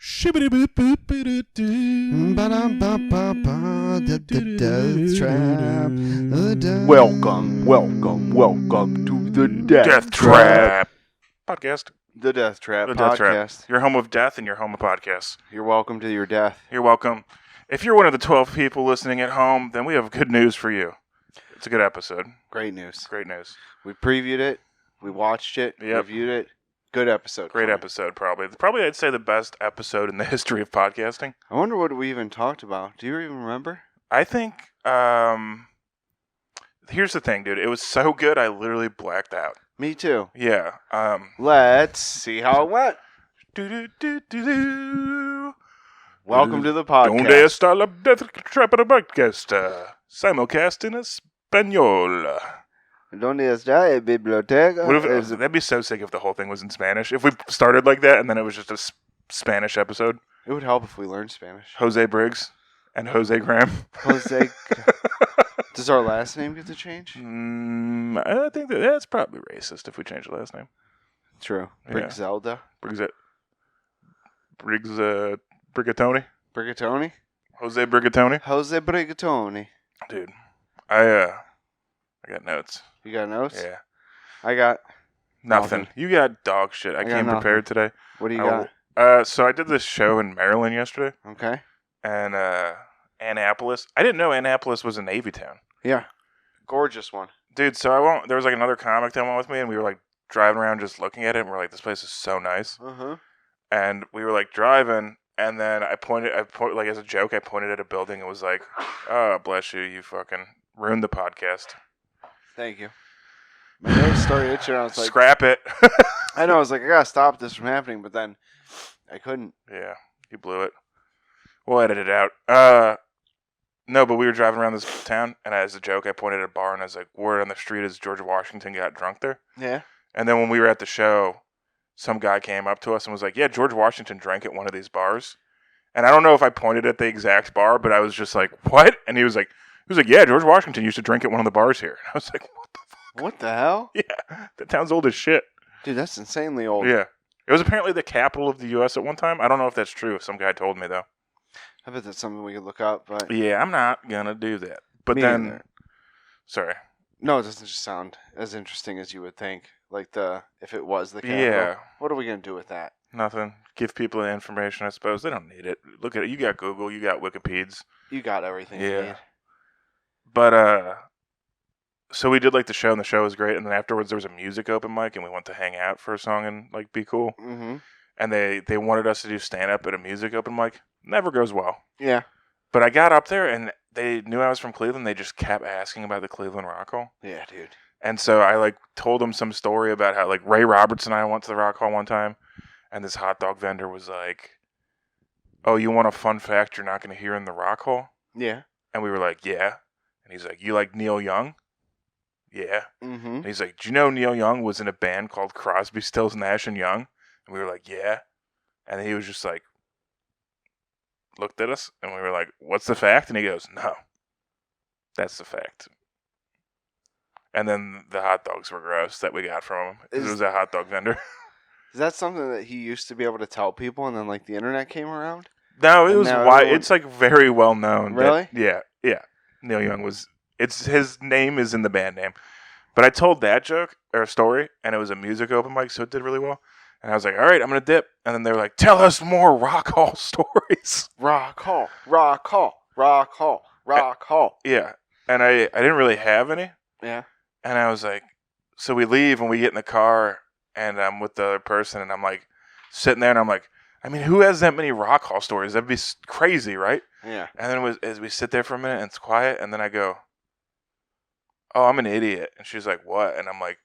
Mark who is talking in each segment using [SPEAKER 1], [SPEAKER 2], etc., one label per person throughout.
[SPEAKER 1] The Death Trap.
[SPEAKER 2] Welcome to the Death Trap podcast.
[SPEAKER 1] The Death Trap
[SPEAKER 2] The Death Trap.
[SPEAKER 1] podcast.
[SPEAKER 2] Your home of death and your home of podcasts.
[SPEAKER 1] You're welcome to your death.
[SPEAKER 2] You're welcome. If you're one of the 12 people listening at home, then we have good news for you. It's a good episode.
[SPEAKER 1] Great news.
[SPEAKER 2] Great news.
[SPEAKER 1] We previewed it. We watched it.
[SPEAKER 2] Yep.
[SPEAKER 1] Reviewed it. Good episode.
[SPEAKER 2] Great episode, probably. Probably, I'd say, the best episode in the history of podcasting.
[SPEAKER 1] I wonder what we even talked about. Do you even remember?
[SPEAKER 2] I think, here's the thing, dude. It was so good, I literally blacked out.
[SPEAKER 1] Me too.
[SPEAKER 2] Yeah.
[SPEAKER 1] Let's see how it went. Welcome to the podcast.
[SPEAKER 2] Donde está la Death Trap podcast? Simulcast in Espanol.
[SPEAKER 1] Donde está la biblioteca?
[SPEAKER 2] What if, that'd be so sick if the whole thing was in Spanish. If we started like that and then it was just a Spanish episode.
[SPEAKER 1] It would help if we learned Spanish.
[SPEAKER 2] Jose Briggs and Jose Graham.
[SPEAKER 1] Jose. Does our last name get to change?
[SPEAKER 2] I think that's probably racist if we change the last name.
[SPEAKER 1] True. Brigzelda.
[SPEAKER 2] Brigatoni.
[SPEAKER 1] Brigatoni?
[SPEAKER 2] Jose Brigatoni.
[SPEAKER 1] Jose Brigatoni.
[SPEAKER 2] Dude, I got notes.
[SPEAKER 1] You got notes?
[SPEAKER 2] Yeah.
[SPEAKER 1] I got
[SPEAKER 2] nothing. You got dog shit. I came prepared today.
[SPEAKER 1] What do you got?
[SPEAKER 2] So I did this show in Maryland yesterday.
[SPEAKER 1] Okay.
[SPEAKER 2] And Annapolis. I didn't know Annapolis was a Navy town.
[SPEAKER 1] Yeah. Gorgeous one.
[SPEAKER 2] Dude, so there was like another comic that went with me, and we were like driving around just looking at it, and we're like, this place is so nice.
[SPEAKER 1] Uh-huh.
[SPEAKER 2] And we were like driving, and then I pointed like as a joke, I pointed at a building and was like, oh, bless you, you fucking ruined the podcast.
[SPEAKER 1] Thank you. My nose started itching, and I was like...
[SPEAKER 2] Scrap it.
[SPEAKER 1] I know, I was like, I gotta stop this from happening, but then I couldn't.
[SPEAKER 2] Yeah, you blew it. We'll edit it out. No, but we were driving around this town, and as a joke, I pointed at a bar, and I was like, word on the street is George Washington got drunk there.
[SPEAKER 1] Yeah.
[SPEAKER 2] And then when we were at the show, some guy came up to us and was like, yeah, George Washington drank at one of these bars. And I don't know if I pointed at the exact bar, but I was just like, what? And he was like, yeah, George Washington used to drink at one of the bars here. And I was like, what the fuck?
[SPEAKER 1] What the hell?
[SPEAKER 2] Yeah, that town's old as shit.
[SPEAKER 1] Dude, that's insanely old.
[SPEAKER 2] Yeah. It was apparently the capital of the U.S. at one time. I don't know if that's true. Some guy told me, though.
[SPEAKER 1] I bet that's something we could look up, but...
[SPEAKER 2] Yeah, I'm not going to do that. But
[SPEAKER 1] Me
[SPEAKER 2] then...
[SPEAKER 1] either.
[SPEAKER 2] Sorry.
[SPEAKER 1] No, it doesn't just sound as interesting as you would think. Like if it was the capital.
[SPEAKER 2] Yeah.
[SPEAKER 1] What are we going to do with that?
[SPEAKER 2] Nothing. Give people the information, I suppose. They don't need it. Look at it. You got Google. You got Wikipedias.
[SPEAKER 1] You got everything you need.
[SPEAKER 2] But, so we did, like, the show, and the show was great. And then afterwards, there was a music open mic, and we went to hang out for a song and, like, be cool.
[SPEAKER 1] Mm-hmm.
[SPEAKER 2] And they wanted us to do stand-up at a music open mic. Never goes well.
[SPEAKER 1] Yeah.
[SPEAKER 2] But I got up there, and they knew I was from Cleveland. They just kept asking about the Cleveland Rock Hall.
[SPEAKER 1] Yeah, dude.
[SPEAKER 2] And so I, like, told them some story about how, like, Ray Roberts and I went to the Rock Hall one time, and this hot dog vendor was like, oh, you want a fun fact you're not going to hear in the Rock Hall?
[SPEAKER 1] Yeah.
[SPEAKER 2] And we were like, yeah. And he's like, you like Neil Young? Yeah.
[SPEAKER 1] Mm-hmm.
[SPEAKER 2] And he's like, do you know Neil Young was in a band called Crosby, Stills, Nash and Young? And we were like, yeah. And he was just like, looked at us, and we were like, what's the fact? And he goes, no. That's the fact. And then the hot dogs were gross that we got from him. It was a hot dog vendor.
[SPEAKER 1] Is that something that he used to be able to tell people, and then, like, the internet came around?
[SPEAKER 2] No, it was why it's, like, very well known.
[SPEAKER 1] Really?
[SPEAKER 2] Yeah. Neil Young was... his name is in the band name. But I told that joke, or story, and it was a music open mic, so it did really well. And I was like, all right, I'm going to dip. And then they were like, tell us more Rock Hall stories.
[SPEAKER 1] Rock Hall, Rock Hall, Rock Hall, Rock Hall.
[SPEAKER 2] Yeah. And I didn't really have any.
[SPEAKER 1] Yeah.
[SPEAKER 2] And I was like, so we leave and we get in the car, and I'm with the other person, and I'm like, sitting there, and I'm like, I mean, who has that many Rock Hall stories? That'd be crazy, right?
[SPEAKER 1] Yeah.
[SPEAKER 2] And then as we sit there for a minute, and it's quiet, and then I go, oh, I'm an idiot. And she's like, what? And I'm like,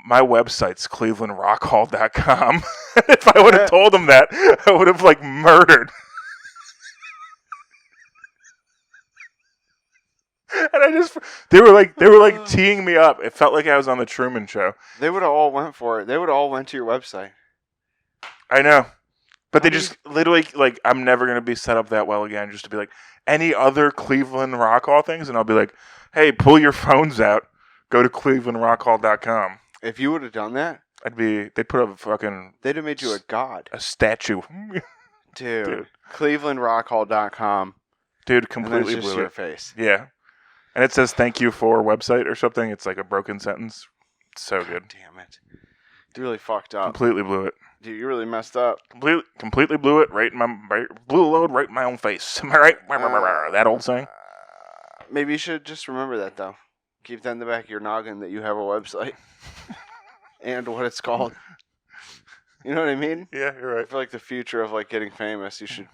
[SPEAKER 2] my website's clevelandrockhall.com. If I would have told them that, I would have, like, murdered. And they were like teeing me up. It felt like I was on the Truman Show.
[SPEAKER 1] They would have all went for it. They would have all went to your website.
[SPEAKER 2] I know. But they just literally, like, I'm never going to be set up that well again just to be like, any other Cleveland Rock Hall things? And I'll be like, hey, pull your phones out. Go to clevelandrockhall.com.
[SPEAKER 1] If you would have done that,
[SPEAKER 2] they'd put up a fucking...
[SPEAKER 1] They'd have made you a god.
[SPEAKER 2] A statue.
[SPEAKER 1] Dude. ClevelandRockHall.com.
[SPEAKER 2] Dude, completely
[SPEAKER 1] and then it's just
[SPEAKER 2] blew
[SPEAKER 1] your
[SPEAKER 2] it.
[SPEAKER 1] face.
[SPEAKER 2] Yeah. And it says thank you for website or something. It's like a broken sentence. So good.
[SPEAKER 1] Damn it. You really fucked up.
[SPEAKER 2] Completely blew it.
[SPEAKER 1] Dude, you really messed up.
[SPEAKER 2] Completely blew it blew a load right in my own face. Am I right? That old saying?
[SPEAKER 1] Maybe you should just remember that, though. Keep that in the back of your noggin that you have a website. And what it's called. You know what I mean?
[SPEAKER 2] Yeah, you're right.
[SPEAKER 1] I feel like the future of like getting famous, you should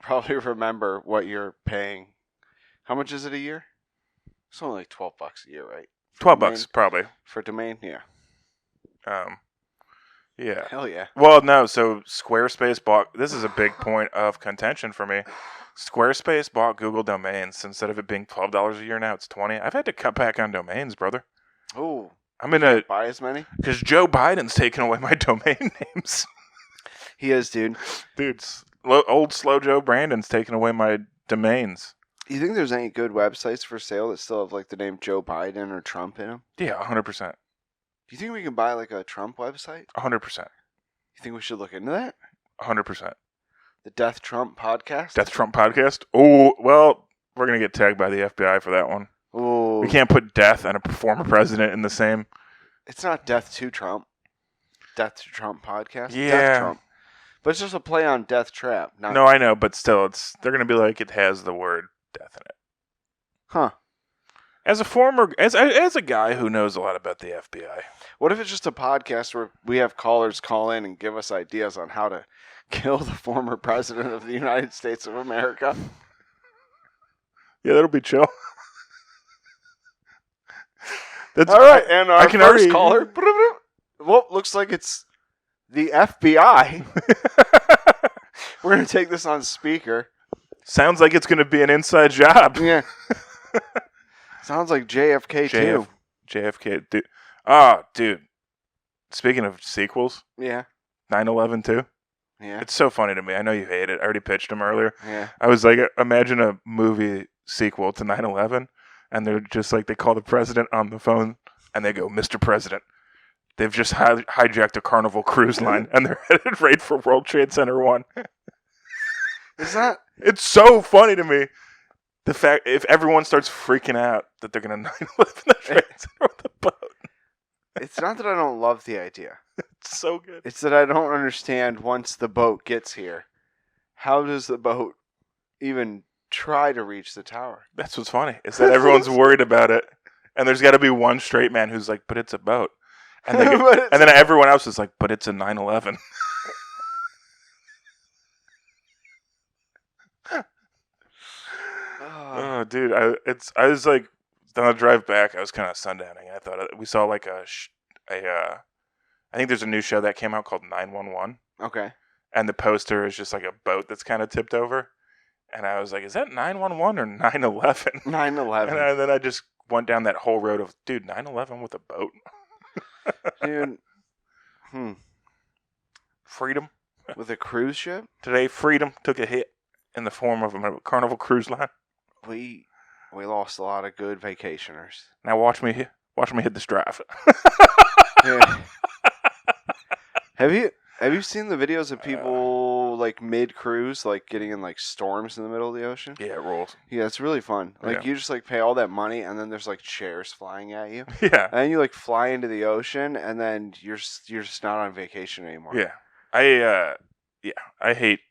[SPEAKER 1] probably remember what you're paying. How much is it a year? It's only like $12 a year, right?
[SPEAKER 2] $12 probably.
[SPEAKER 1] For domain, yeah.
[SPEAKER 2] Yeah.
[SPEAKER 1] Hell yeah.
[SPEAKER 2] Well, no, so Squarespace bought, this is a big point of contention for me. Squarespace bought Google domains. Instead of it being $12 a year, now it's $20. I've had to cut back on domains, brother.
[SPEAKER 1] Oh.
[SPEAKER 2] I'm in a,
[SPEAKER 1] buy as many?
[SPEAKER 2] because Joe Biden's taking away my domain names.
[SPEAKER 1] He is, dude.
[SPEAKER 2] Dude, old slow Joe Brandon's taking away my domains.
[SPEAKER 1] You think there's any good websites for sale that still have like the name Joe Biden or Trump in them?
[SPEAKER 2] Yeah, 100%.
[SPEAKER 1] Do you think we can buy like a Trump website?
[SPEAKER 2] 100%.
[SPEAKER 1] You think we should look into that?
[SPEAKER 2] 100%.
[SPEAKER 1] The Death Trump podcast?
[SPEAKER 2] Death Trump podcast? Oh, well, we're going to get tagged by the FBI for that one.
[SPEAKER 1] Oh.
[SPEAKER 2] We can't put death and a former president in the same.
[SPEAKER 1] It's not Death to Trump. Death to Trump podcast?
[SPEAKER 2] Yeah.
[SPEAKER 1] Death Trump. But it's just a play on Death Trap. Not...
[SPEAKER 2] No, I know, but still, they're going to be like, it has the word death in it.
[SPEAKER 1] Huh.
[SPEAKER 2] As a guy who knows a lot about the FBI.
[SPEAKER 1] What if it's just a podcast where we have callers call in and give us ideas on how to kill the former president of the United States of America?
[SPEAKER 2] Yeah, that'll be chill.
[SPEAKER 1] All right, and our first caller. Well, looks like it's the FBI. We're going to take this on speaker.
[SPEAKER 2] Sounds like it's going to be an inside job.
[SPEAKER 1] Yeah. Sounds like JFK too.
[SPEAKER 2] JFK, dude. Oh, dude. Speaking of sequels.
[SPEAKER 1] Yeah.
[SPEAKER 2] 9/11 too.
[SPEAKER 1] Yeah.
[SPEAKER 2] It's so funny to me. I know you hate it. I already pitched him earlier.
[SPEAKER 1] Yeah.
[SPEAKER 2] I was like, imagine a movie sequel to 9/11, and they're just like, they call the president on the phone, and they go, Mr. President, they've just hijacked a Carnival cruise line, and they're headed right for World Trade Center 1. It's so funny to me. The fact, if everyone starts freaking out that they're going to 9/11 the Trade Center with a boat.
[SPEAKER 1] It's not that I don't love the idea.
[SPEAKER 2] It's so good.
[SPEAKER 1] It's that I don't understand once the boat gets here. How does the boat even try to reach the tower?
[SPEAKER 2] That's what's funny. Is that everyone's worried about it. And there's got to be one straight man who's like, but it's a boat. And, and then everyone else is like, but it's a 9/11. Oh, dude. I was like, on the drive back, I was kind of sundowning. I thought we saw like I think there's a new show that came out called 911.
[SPEAKER 1] Okay.
[SPEAKER 2] And the poster is just like a boat that's kind of tipped over. And I was like, is that 911 or 9/11?
[SPEAKER 1] 9/11.
[SPEAKER 2] And then I just went down that whole road of, dude, 9/11 with a boat.
[SPEAKER 1] Dude.
[SPEAKER 2] Freedom.
[SPEAKER 1] With a cruise ship?
[SPEAKER 2] Today, freedom took a hit in the form of a Carnival cruise line.
[SPEAKER 1] We lost a lot of good vacationers.
[SPEAKER 2] Now watch me hit this drive.
[SPEAKER 1] Yeah. Have you seen the videos of people like mid cruise, like getting in like storms in the middle of the ocean?
[SPEAKER 2] Yeah, it rolls.
[SPEAKER 1] Yeah, it's really fun. Like
[SPEAKER 2] Yeah.
[SPEAKER 1] you just like pay all that money, and then there's like chairs flying at you,
[SPEAKER 2] Yeah.
[SPEAKER 1] and then you like fly into the ocean, and then you're just not on vacation anymore.
[SPEAKER 2] Yeah. I hate.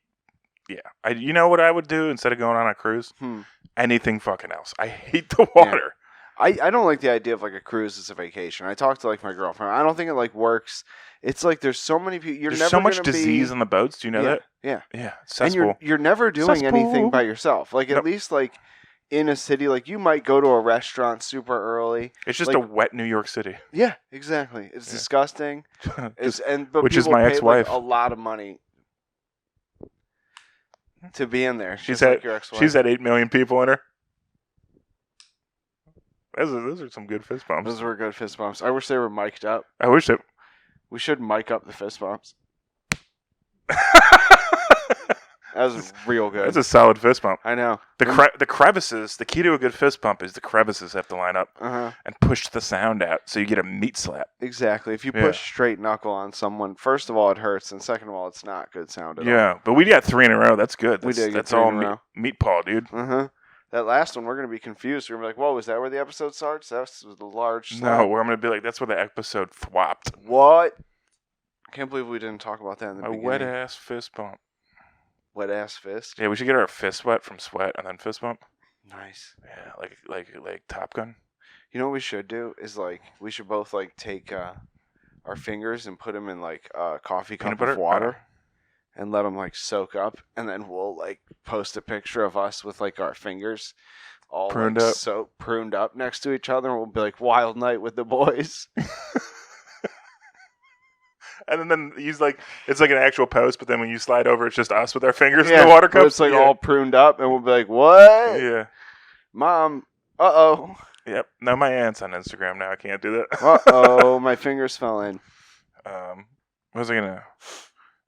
[SPEAKER 2] Yeah. You know what I would do instead of going on a cruise? Anything fucking else. I hate the water.
[SPEAKER 1] I don't like the idea of like a cruise as a vacation. I talked to like my girlfriend. I don't think it like works. It's like there's so many people.
[SPEAKER 2] There's so much disease on the boats. Do you know that?
[SPEAKER 1] Yeah.
[SPEAKER 2] Yeah.
[SPEAKER 1] And you're never doing anything by yourself. Like at least like in a city, like you might go to a restaurant super early.
[SPEAKER 2] It's just
[SPEAKER 1] like,
[SPEAKER 2] a wet New York City.
[SPEAKER 1] Yeah, exactly. It's disgusting. But
[SPEAKER 2] which is
[SPEAKER 1] people
[SPEAKER 2] my
[SPEAKER 1] pay,
[SPEAKER 2] ex-wife.
[SPEAKER 1] like, a lot of money to be in there.
[SPEAKER 2] She's
[SPEAKER 1] like your ex-wife.
[SPEAKER 2] She's had 8 million people in her. Those are some good fist bumps.
[SPEAKER 1] Those were good fist bumps. I wish they were mic'd up.
[SPEAKER 2] I wish it.
[SPEAKER 1] We should mic up the fist bumps. That was real good.
[SPEAKER 2] That's a solid fist bump.
[SPEAKER 1] I know.
[SPEAKER 2] The crevices, the key to a good fist bump is the crevices have to line up
[SPEAKER 1] and
[SPEAKER 2] push the sound out so you get a meat slap.
[SPEAKER 1] Exactly. If you push straight knuckle on someone, first of all, it hurts, and second of all, it's not good sound at all.
[SPEAKER 2] Yeah, but we got 3 in a row. That's good.
[SPEAKER 1] That's
[SPEAKER 2] all meat paw, dude.
[SPEAKER 1] That last one, we're going to be confused. We're going to be like, whoa, is that where the episode starts? That was the large slap.
[SPEAKER 2] No, we're going to be like, that's where the episode thwopped.
[SPEAKER 1] What? I can't believe we didn't talk about that in the beginning.
[SPEAKER 2] A wet-ass fist bump.
[SPEAKER 1] Wet-ass fist?
[SPEAKER 2] Yeah, we should get our fist wet from sweat and then fist bump.
[SPEAKER 1] Nice.
[SPEAKER 2] Yeah, like Top Gun.
[SPEAKER 1] You know what we should do is, like, we should both, like, take our fingers and put them in, like, a coffee cup of water. And let them, like, soak up. And then we'll, like, post a picture of us with, like, our fingers all pruned up next to each other. And we'll be like, wild night with the boys.
[SPEAKER 2] And then use, like, it's like an actual post. But then when you slide over, it's just us with our fingers in the water cup.
[SPEAKER 1] It's, like, all pruned up. And we'll be like, what?
[SPEAKER 2] Yeah.
[SPEAKER 1] Mom, uh-oh.
[SPEAKER 2] Yep. No, my aunt's on Instagram now. I can't do that.
[SPEAKER 1] Uh-oh. My fingers fell in.
[SPEAKER 2] What was I going to...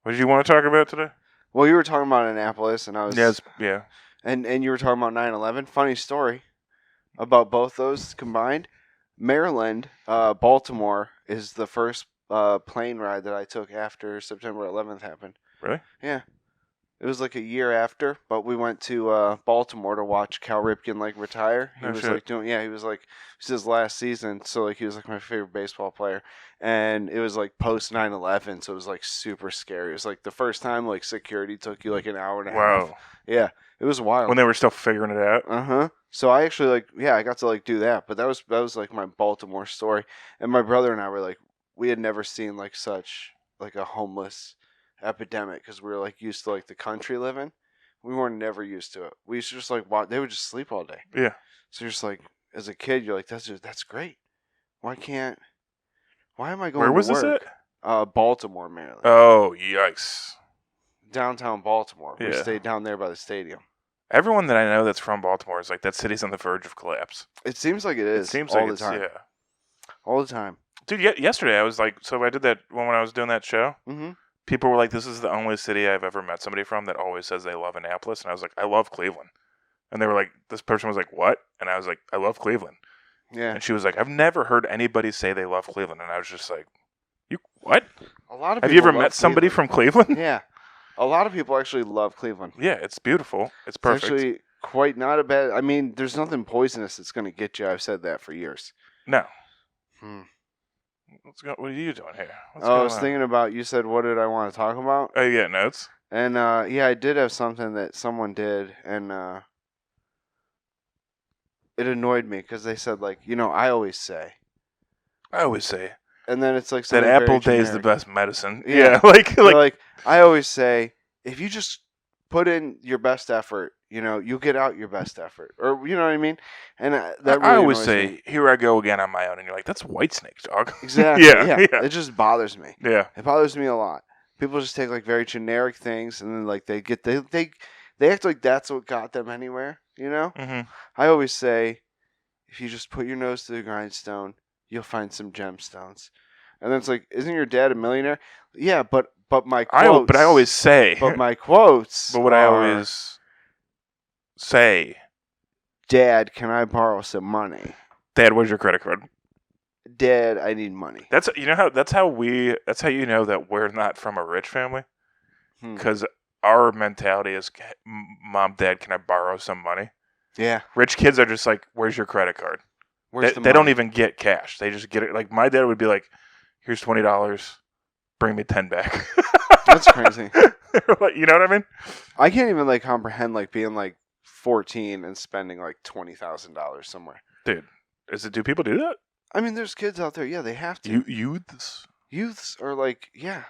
[SPEAKER 2] What did you want to talk about today?
[SPEAKER 1] Well, you were talking about Annapolis, and I was...
[SPEAKER 2] Yeah.
[SPEAKER 1] And you were talking about 9/11. Funny story about both those combined. Maryland, Baltimore is the first plane ride that I took after September 11th happened.
[SPEAKER 2] Really?
[SPEAKER 1] Yeah. It was like a year after, but we went to Baltimore to watch Cal Ripken like retire. He was his last season, so like he was like my favorite baseball player. And it was like post 9/11, so it was like super scary. It was like the first time like security took you like an hour and a half.
[SPEAKER 2] Wow.
[SPEAKER 1] Yeah. It was wild.
[SPEAKER 2] When they were still figuring it out.
[SPEAKER 1] So I actually I got to like do that, but that was like my Baltimore story. And my brother and I were like, we had never seen like such like a homeless epidemic because we were like used to like the country living. We weren't never used to it. We used to just like watch. They would just sleep all day.
[SPEAKER 2] Yeah.
[SPEAKER 1] So you're just like, as a kid, you're like, that's great. Why am I going?
[SPEAKER 2] Where was
[SPEAKER 1] to work?
[SPEAKER 2] this at?
[SPEAKER 1] Baltimore, Maryland.
[SPEAKER 2] Oh, yikes.
[SPEAKER 1] Downtown Baltimore.
[SPEAKER 2] Yeah.
[SPEAKER 1] We stayed down there by the stadium.
[SPEAKER 2] Everyone that I know that's from Baltimore is like, that city's on the verge of collapse.
[SPEAKER 1] It seems like it is.
[SPEAKER 2] It seems
[SPEAKER 1] all
[SPEAKER 2] like
[SPEAKER 1] the
[SPEAKER 2] it's,
[SPEAKER 1] time.
[SPEAKER 2] yeah.
[SPEAKER 1] All the time.
[SPEAKER 2] Dude, yesterday I was like, so I did that when I was doing that show.
[SPEAKER 1] Mm-hmm.
[SPEAKER 2] People were like, this is the only city I've ever met somebody from that always says they love Annapolis. And I was like, I love Cleveland. And they were like, this person was like, what? And I was like, I love Cleveland.
[SPEAKER 1] Yeah.
[SPEAKER 2] And she was like, I've never heard anybody say they love Cleveland. And I was just like, you what?
[SPEAKER 1] A lot of
[SPEAKER 2] Have you ever met somebody from Cleveland?
[SPEAKER 1] Yeah. A lot of people actually love Cleveland.
[SPEAKER 2] Yeah, it's beautiful. It's perfect.
[SPEAKER 1] It's actually quite not a bad... I mean, there's nothing poisonous that's going to get you. I've said that for years.
[SPEAKER 2] No. What are you doing here?
[SPEAKER 1] I was thinking about... You said, what did I want to talk about?
[SPEAKER 2] Oh, you got notes?
[SPEAKER 1] And, yeah, I did have something that someone did, and it annoyed me because they said, like, I always say. And then it's like...
[SPEAKER 2] That apple day is the best medicine.
[SPEAKER 1] Yeah. Like, I always say, if you just put in your best effort, you'll get out your best effort. Or, you know what I mean? And that really
[SPEAKER 2] I always say,
[SPEAKER 1] me.
[SPEAKER 2] Here I go again on my own. And you're like, that's Whitesnake, dog.
[SPEAKER 1] Exactly.
[SPEAKER 2] Yeah.
[SPEAKER 1] It just bothers me.
[SPEAKER 2] Yeah.
[SPEAKER 1] It bothers me a lot. People just take, like, very generic things, and then, like, they act like that's what got them anywhere,
[SPEAKER 2] Mm-hmm.
[SPEAKER 1] I always say, if you just put your nose to the grindstone, you'll find some gemstones. And then it's like, isn't your dad a millionaire? Yeah, but my quotes...
[SPEAKER 2] But I always say...
[SPEAKER 1] But my quotes
[SPEAKER 2] But what I always say...
[SPEAKER 1] Dad, can I borrow some money?
[SPEAKER 2] Dad, where's your credit card?
[SPEAKER 1] Dad, I need money.
[SPEAKER 2] That's how you know that we're not from a rich family. Because our mentality is, Mom, Dad, can I borrow some money?
[SPEAKER 1] Yeah.
[SPEAKER 2] Rich kids are just like, where's your credit card? They don't even get cash. They just get it. Like, my dad would be like, here's $20. Bring me 10 back.
[SPEAKER 1] That's crazy.
[SPEAKER 2] You know what I mean?
[SPEAKER 1] I can't even, like, comprehend, like, being, like, 14 and spending, like, $20,000 somewhere.
[SPEAKER 2] Dude, do people do that?
[SPEAKER 1] I mean, there's kids out there. Yeah, they have to. Youths are, like, yeah.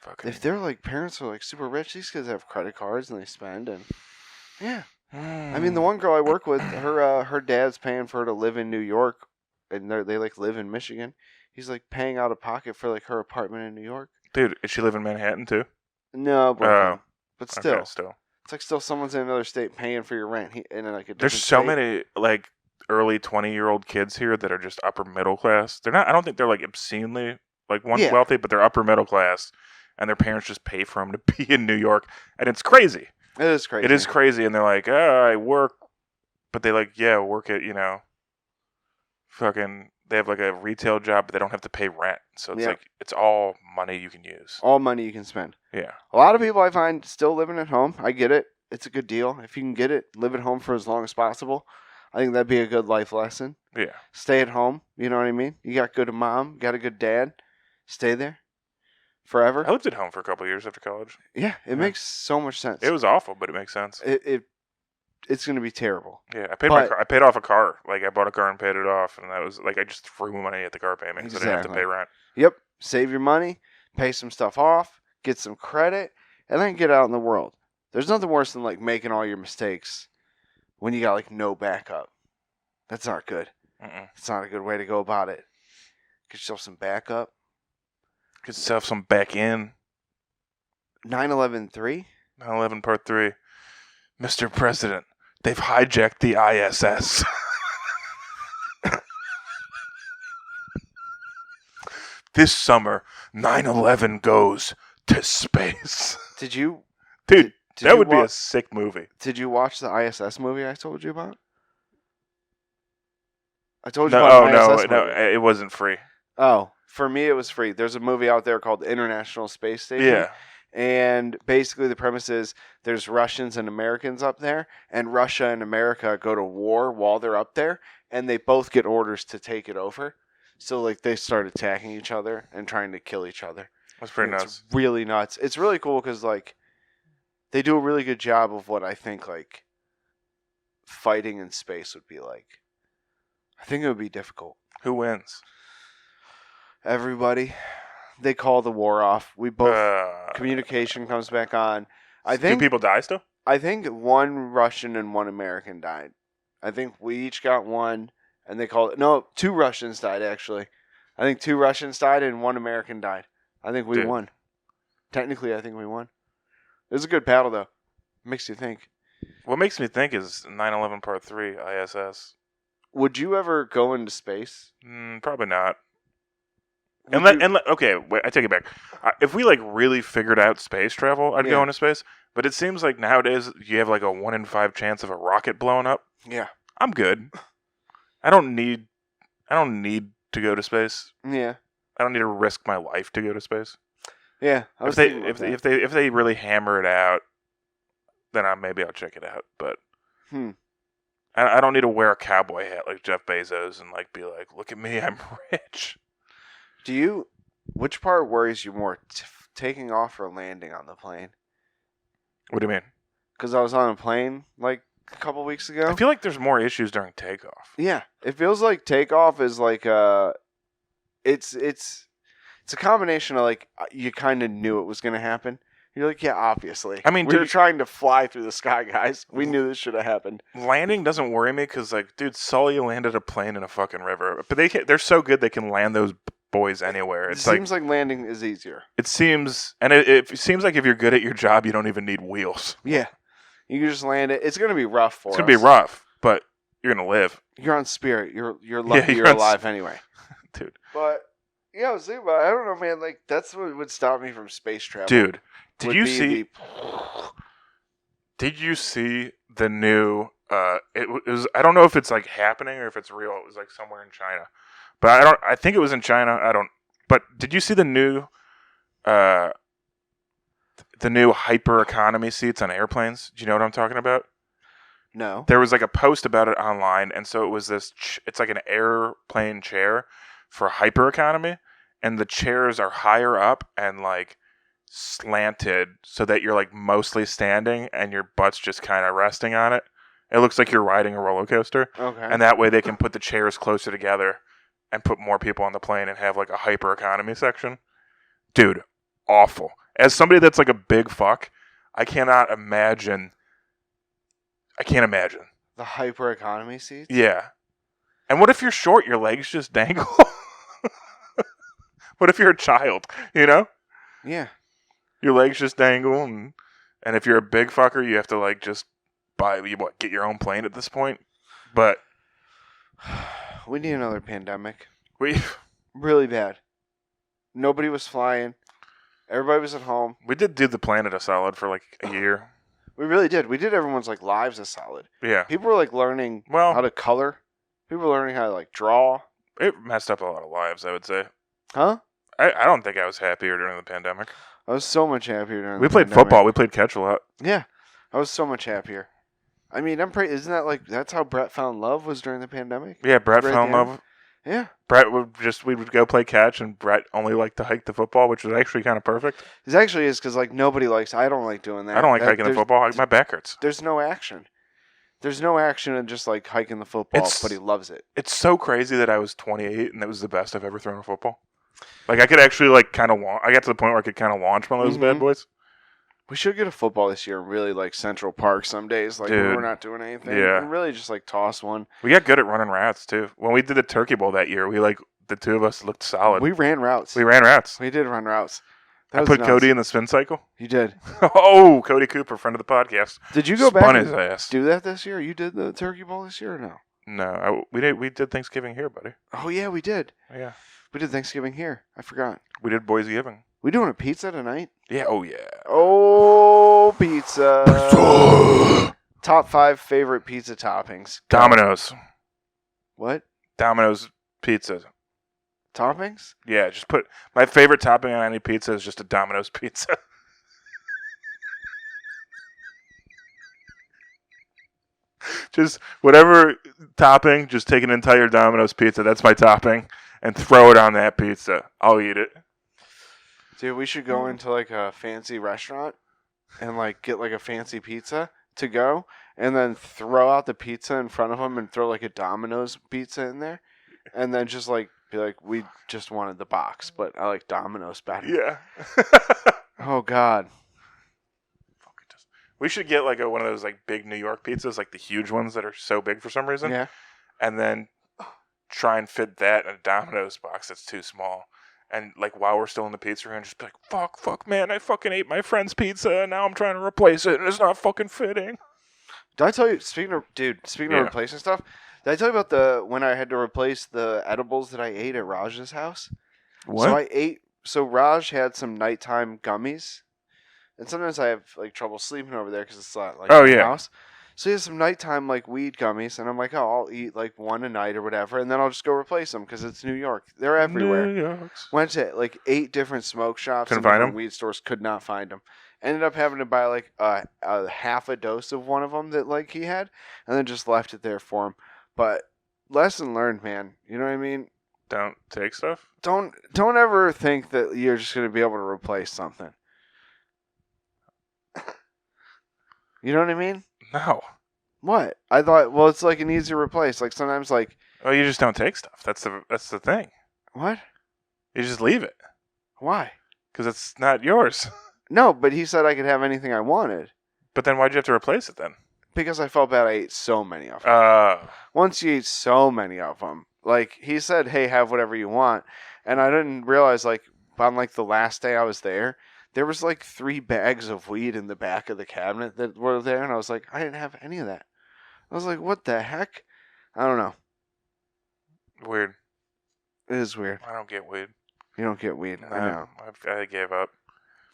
[SPEAKER 2] Fucking.
[SPEAKER 1] If their, like, parents are, like, super rich, these kids have credit cards and they spend, and yeah. I mean, the one girl I work with, her dad's paying for her to live in New York, and they like live in Michigan. He's like paying out of pocket for like her apartment in New York.
[SPEAKER 2] Dude, does she live in Manhattan too?
[SPEAKER 1] No, but still,
[SPEAKER 2] okay,
[SPEAKER 1] it's like still someone's in another state paying for your rent.
[SPEAKER 2] There's so many like early 20-year-old kids here that are just upper middle class. They're not. I don't think they're like obscenely like wealthy, but they're upper middle class, and their parents just pay for them to be in New York, and it's crazy.
[SPEAKER 1] It is crazy.
[SPEAKER 2] It is crazy, and they're like, oh, I work, but they work at, fucking, they have like a retail job, but they don't have to pay rent. So it's like, it's all money you can use.
[SPEAKER 1] All money you can spend.
[SPEAKER 2] Yeah.
[SPEAKER 1] A lot of people I find still living at home. I get it. It's a good deal. If you can get it, live at home for as long as possible. I think that'd be a good life lesson.
[SPEAKER 2] Yeah.
[SPEAKER 1] Stay at home. You know what I mean? You got good mom, got a good dad. Stay there forever.
[SPEAKER 2] I lived at home for a couple of years after college.
[SPEAKER 1] Yeah, it makes so much sense.
[SPEAKER 2] It was awful, but it makes sense.
[SPEAKER 1] It's going to be terrible.
[SPEAKER 2] Yeah, I paid off a car. Like, I bought a car and paid it off, and that was like, I just threw money at the car payment because I didn't have to pay rent.
[SPEAKER 1] Yep. Save your money, pay some stuff off, get some credit, and then get out in the world. There's nothing worse than like making all your mistakes when you got like no backup. That's not good. It's not a good way to go about it. Get yourself some backup.
[SPEAKER 2] Get yourself some back in.
[SPEAKER 1] 9/11/3?
[SPEAKER 2] 9/11 Part 3. Mr. President, they've hijacked the ISS. This summer, 9/11 goes to space.
[SPEAKER 1] Dude,
[SPEAKER 2] that would be a sick movie.
[SPEAKER 1] Did you watch the ISS movie I told you about? I told you about the ISS movie.
[SPEAKER 2] No, it wasn't free.
[SPEAKER 1] Oh, for me it was free. There's a movie out there called the International Space Station.
[SPEAKER 2] Yeah.
[SPEAKER 1] And basically the premise is there's Russians and Americans up there, and Russia and America go to war while they're up there, and they both get orders to take it over. So like they start attacking each other and trying to kill each other.
[SPEAKER 2] That's pretty nuts.
[SPEAKER 1] It's really nuts. It's really cool because like they do a really good job of what I think like fighting in space would be like. I think it would be difficult.
[SPEAKER 2] Who wins?
[SPEAKER 1] Everybody. They call the war off. We both communication comes back on.
[SPEAKER 2] Do people die still?
[SPEAKER 1] I think one Russian and one American died. I think we each got one, and they called it. No, 2 Russians died actually. I think 2 Russians died and 1 American died. I think we won. Technically, I think we won. It was a good battle though. Makes you think.
[SPEAKER 2] What makes me think is 9/11 Part 3 ISS.
[SPEAKER 1] Would you ever go into space?
[SPEAKER 2] Probably not. Okay, wait, I take it back. If we like really figured out space travel, I'd go into space. But it seems like nowadays you have like a 1 in 5 chance of a rocket blowing up.
[SPEAKER 1] Yeah,
[SPEAKER 2] I'm good. I don't need to go to space.
[SPEAKER 1] Yeah,
[SPEAKER 2] I don't need to risk my life to go to space.
[SPEAKER 1] Yeah,
[SPEAKER 2] if they really hammer it out, then maybe I'll check it out. But I don't need to wear a cowboy hat like Jeff Bezos and like be like, look at me, I'm rich.
[SPEAKER 1] Which part worries you more, taking off or landing on the plane?
[SPEAKER 2] What do you mean?
[SPEAKER 1] Because I was on a plane like a couple weeks ago.
[SPEAKER 2] I feel like there's more issues during takeoff.
[SPEAKER 1] Yeah, it feels like takeoff is like it's a combination of like you kind of knew it was going to happen. You're like, yeah, obviously.
[SPEAKER 2] I mean,
[SPEAKER 1] we were trying to fly through the sky, guys. We knew this should have happened.
[SPEAKER 2] Landing doesn't worry me because, like, dude, Sully landed a plane in a fucking river. But they're so good they can land those boys anywhere.
[SPEAKER 1] It seems like landing is easier.
[SPEAKER 2] It seems, and it seems like if you're good at your job, you don't even need wheels.
[SPEAKER 1] Yeah, you can just land it. It's going to be rough for us.
[SPEAKER 2] It's going to be rough, but you're going to live.
[SPEAKER 1] You're on Spirit. You're lucky you're alive anyway,
[SPEAKER 2] dude.
[SPEAKER 1] But yeah, I was thinking about it. I don't know, man. Like that's what would stop me from space travel,
[SPEAKER 2] dude. Did you see the new? It was. I don't know if it's like happening or if it's real. It was like somewhere in China, but I think it was in China. But did you see the new hyper economy seats on airplanes? Do you know what I'm talking about?
[SPEAKER 1] No.
[SPEAKER 2] There was like a post about it online, and so it was this. It's like an airplane chair for hyper economy, and the chairs are higher up and like slanted so that you're like mostly standing and your butt's just kind of resting on it. It looks like you're riding a roller coaster.
[SPEAKER 1] Okay.
[SPEAKER 2] And that way they can put the chairs closer together and put more people on the plane and have like a hyper economy section. Dude, awful. As somebody that's like a big fuck, I can't imagine.
[SPEAKER 1] The hyper economy seats?
[SPEAKER 2] Yeah. And what if you're short, your legs just dangle? What if you're a child, you know?
[SPEAKER 1] Yeah.
[SPEAKER 2] Your legs just dangle, and if you're a big fucker, you have to like just get your own plane at this point. But
[SPEAKER 1] we need another pandemic.
[SPEAKER 2] We
[SPEAKER 1] really bad. Nobody was flying. Everybody was at home.
[SPEAKER 2] We did do the planet a solid for like a year.
[SPEAKER 1] We really did. We did everyone's like lives a solid.
[SPEAKER 2] Yeah.
[SPEAKER 1] People were like learning how to color. People were learning how to like draw.
[SPEAKER 2] It messed up a lot of lives, I would say.
[SPEAKER 1] Huh?
[SPEAKER 2] I don't think I was happier during the pandemic.
[SPEAKER 1] I was so much happier during.
[SPEAKER 2] We played football. We played catch a lot.
[SPEAKER 1] Yeah, I was so much happier. I mean, isn't that like that's how Brett found love was during the pandemic?
[SPEAKER 2] Yeah, Brett found love.
[SPEAKER 1] Yeah.
[SPEAKER 2] Brett we would go play catch, and Brett only liked to hike the football, which was actually kind of perfect.
[SPEAKER 1] It actually is because like nobody likes. I don't like doing that.
[SPEAKER 2] I don't like hiking the football. My back hurts.
[SPEAKER 1] There's no action. There's no action in just like hiking the football, but he loves it.
[SPEAKER 2] It's so crazy that I was 28 and that was the best I've ever thrown a football. Like I could actually like kind of I got to the point where I could kind of launch one of those bad boys.
[SPEAKER 1] We should get a football this year and really like Central Park some days, like when we're not doing anything.
[SPEAKER 2] Yeah.
[SPEAKER 1] And really just like toss one.
[SPEAKER 2] We got good at running routes too. When we did the Turkey Bowl that year, we like the two of us looked solid.
[SPEAKER 1] We ran routes.
[SPEAKER 2] We ran routes.
[SPEAKER 1] We did run routes.
[SPEAKER 2] I put Cody in the spin cycle.
[SPEAKER 1] You did.
[SPEAKER 2] Oh, Cody Cooper, friend of the podcast.
[SPEAKER 1] Did you go back
[SPEAKER 2] Spun
[SPEAKER 1] and
[SPEAKER 2] his ass.
[SPEAKER 1] do that this year? You did the Turkey Bowl this year or no?
[SPEAKER 2] No, we did Thanksgiving here, buddy.
[SPEAKER 1] Oh yeah, we did.
[SPEAKER 2] Yeah.
[SPEAKER 1] We did Thanksgiving here. I forgot.
[SPEAKER 2] We did Boise Giving.
[SPEAKER 1] We doing a pizza tonight?
[SPEAKER 2] Yeah. Oh yeah.
[SPEAKER 1] Oh, pizza. Top 5 favorite pizza toppings.
[SPEAKER 2] Domino's.
[SPEAKER 1] What?
[SPEAKER 2] Domino's pizza.
[SPEAKER 1] Toppings?
[SPEAKER 2] Yeah, just put my favorite topping on any pizza is just a Domino's pizza. Just whatever topping, just take an entire Domino's pizza. That's my topping, and throw it on that pizza. I'll eat it.
[SPEAKER 1] Dude, we should go into like a fancy restaurant and like get like a fancy pizza to go, and then throw out the pizza in front of them and throw like a Domino's pizza in there, and then just like be like, we just wanted the box, but I like Domino's better.
[SPEAKER 2] Yeah.
[SPEAKER 1] Oh God.
[SPEAKER 2] We should get like one of those like big New York pizzas, like the huge ones that are so big for some reason.
[SPEAKER 1] Yeah.
[SPEAKER 2] And then try and fit that in a Domino's box that's too small. And like while we're still in the pizzeria, just be like, fuck, man, I fucking ate my friend's pizza and now I'm trying to replace it and it's not fucking fitting.
[SPEAKER 1] Did I tell you, speaking of replacing stuff, did I tell you about when I had to replace the edibles that I ate at Raj's house?
[SPEAKER 2] What?
[SPEAKER 1] So Raj had some nighttime gummies. And sometimes I have like trouble sleeping over there because it's not like my house. So he has some nighttime like weed gummies, and I'm like, oh, I'll eat like one a night or whatever, and then I'll just go replace them because it's New York. They're everywhere.
[SPEAKER 2] New York.
[SPEAKER 1] Went to like 8 different smoke shops
[SPEAKER 2] Couldn't
[SPEAKER 1] and
[SPEAKER 2] find
[SPEAKER 1] different
[SPEAKER 2] them?
[SPEAKER 1] weed stores, could not find them. Ended up having to buy like a half a dose of one of them that like he had, and then just left it there for him. But lesson learned, man. You know what I mean?
[SPEAKER 2] Don't take stuff?
[SPEAKER 1] Don't ever think that you're just going to be able to replace something. You know what I mean?
[SPEAKER 2] No.
[SPEAKER 1] What? I thought, well, it's like an easy replace. Like sometimes like...
[SPEAKER 2] Oh, you just don't take stuff. That's the thing.
[SPEAKER 1] What?
[SPEAKER 2] You just leave it.
[SPEAKER 1] Why?
[SPEAKER 2] Because it's not yours.
[SPEAKER 1] No, but he said I could have anything I wanted.
[SPEAKER 2] But then why'd you have to replace it then?
[SPEAKER 1] Because I felt bad I ate so many of them. Once you eat so many of them, like he said, hey, have whatever you want. And I didn't realize like on like the last day I was there, there was like 3 bags of weed in the back of the cabinet that were there. And I was like, I didn't have any of that. I was like, what the heck? I don't know.
[SPEAKER 2] Weird.
[SPEAKER 1] It is weird.
[SPEAKER 2] I don't get weed.
[SPEAKER 1] You don't get weed. I know.
[SPEAKER 2] I gave up.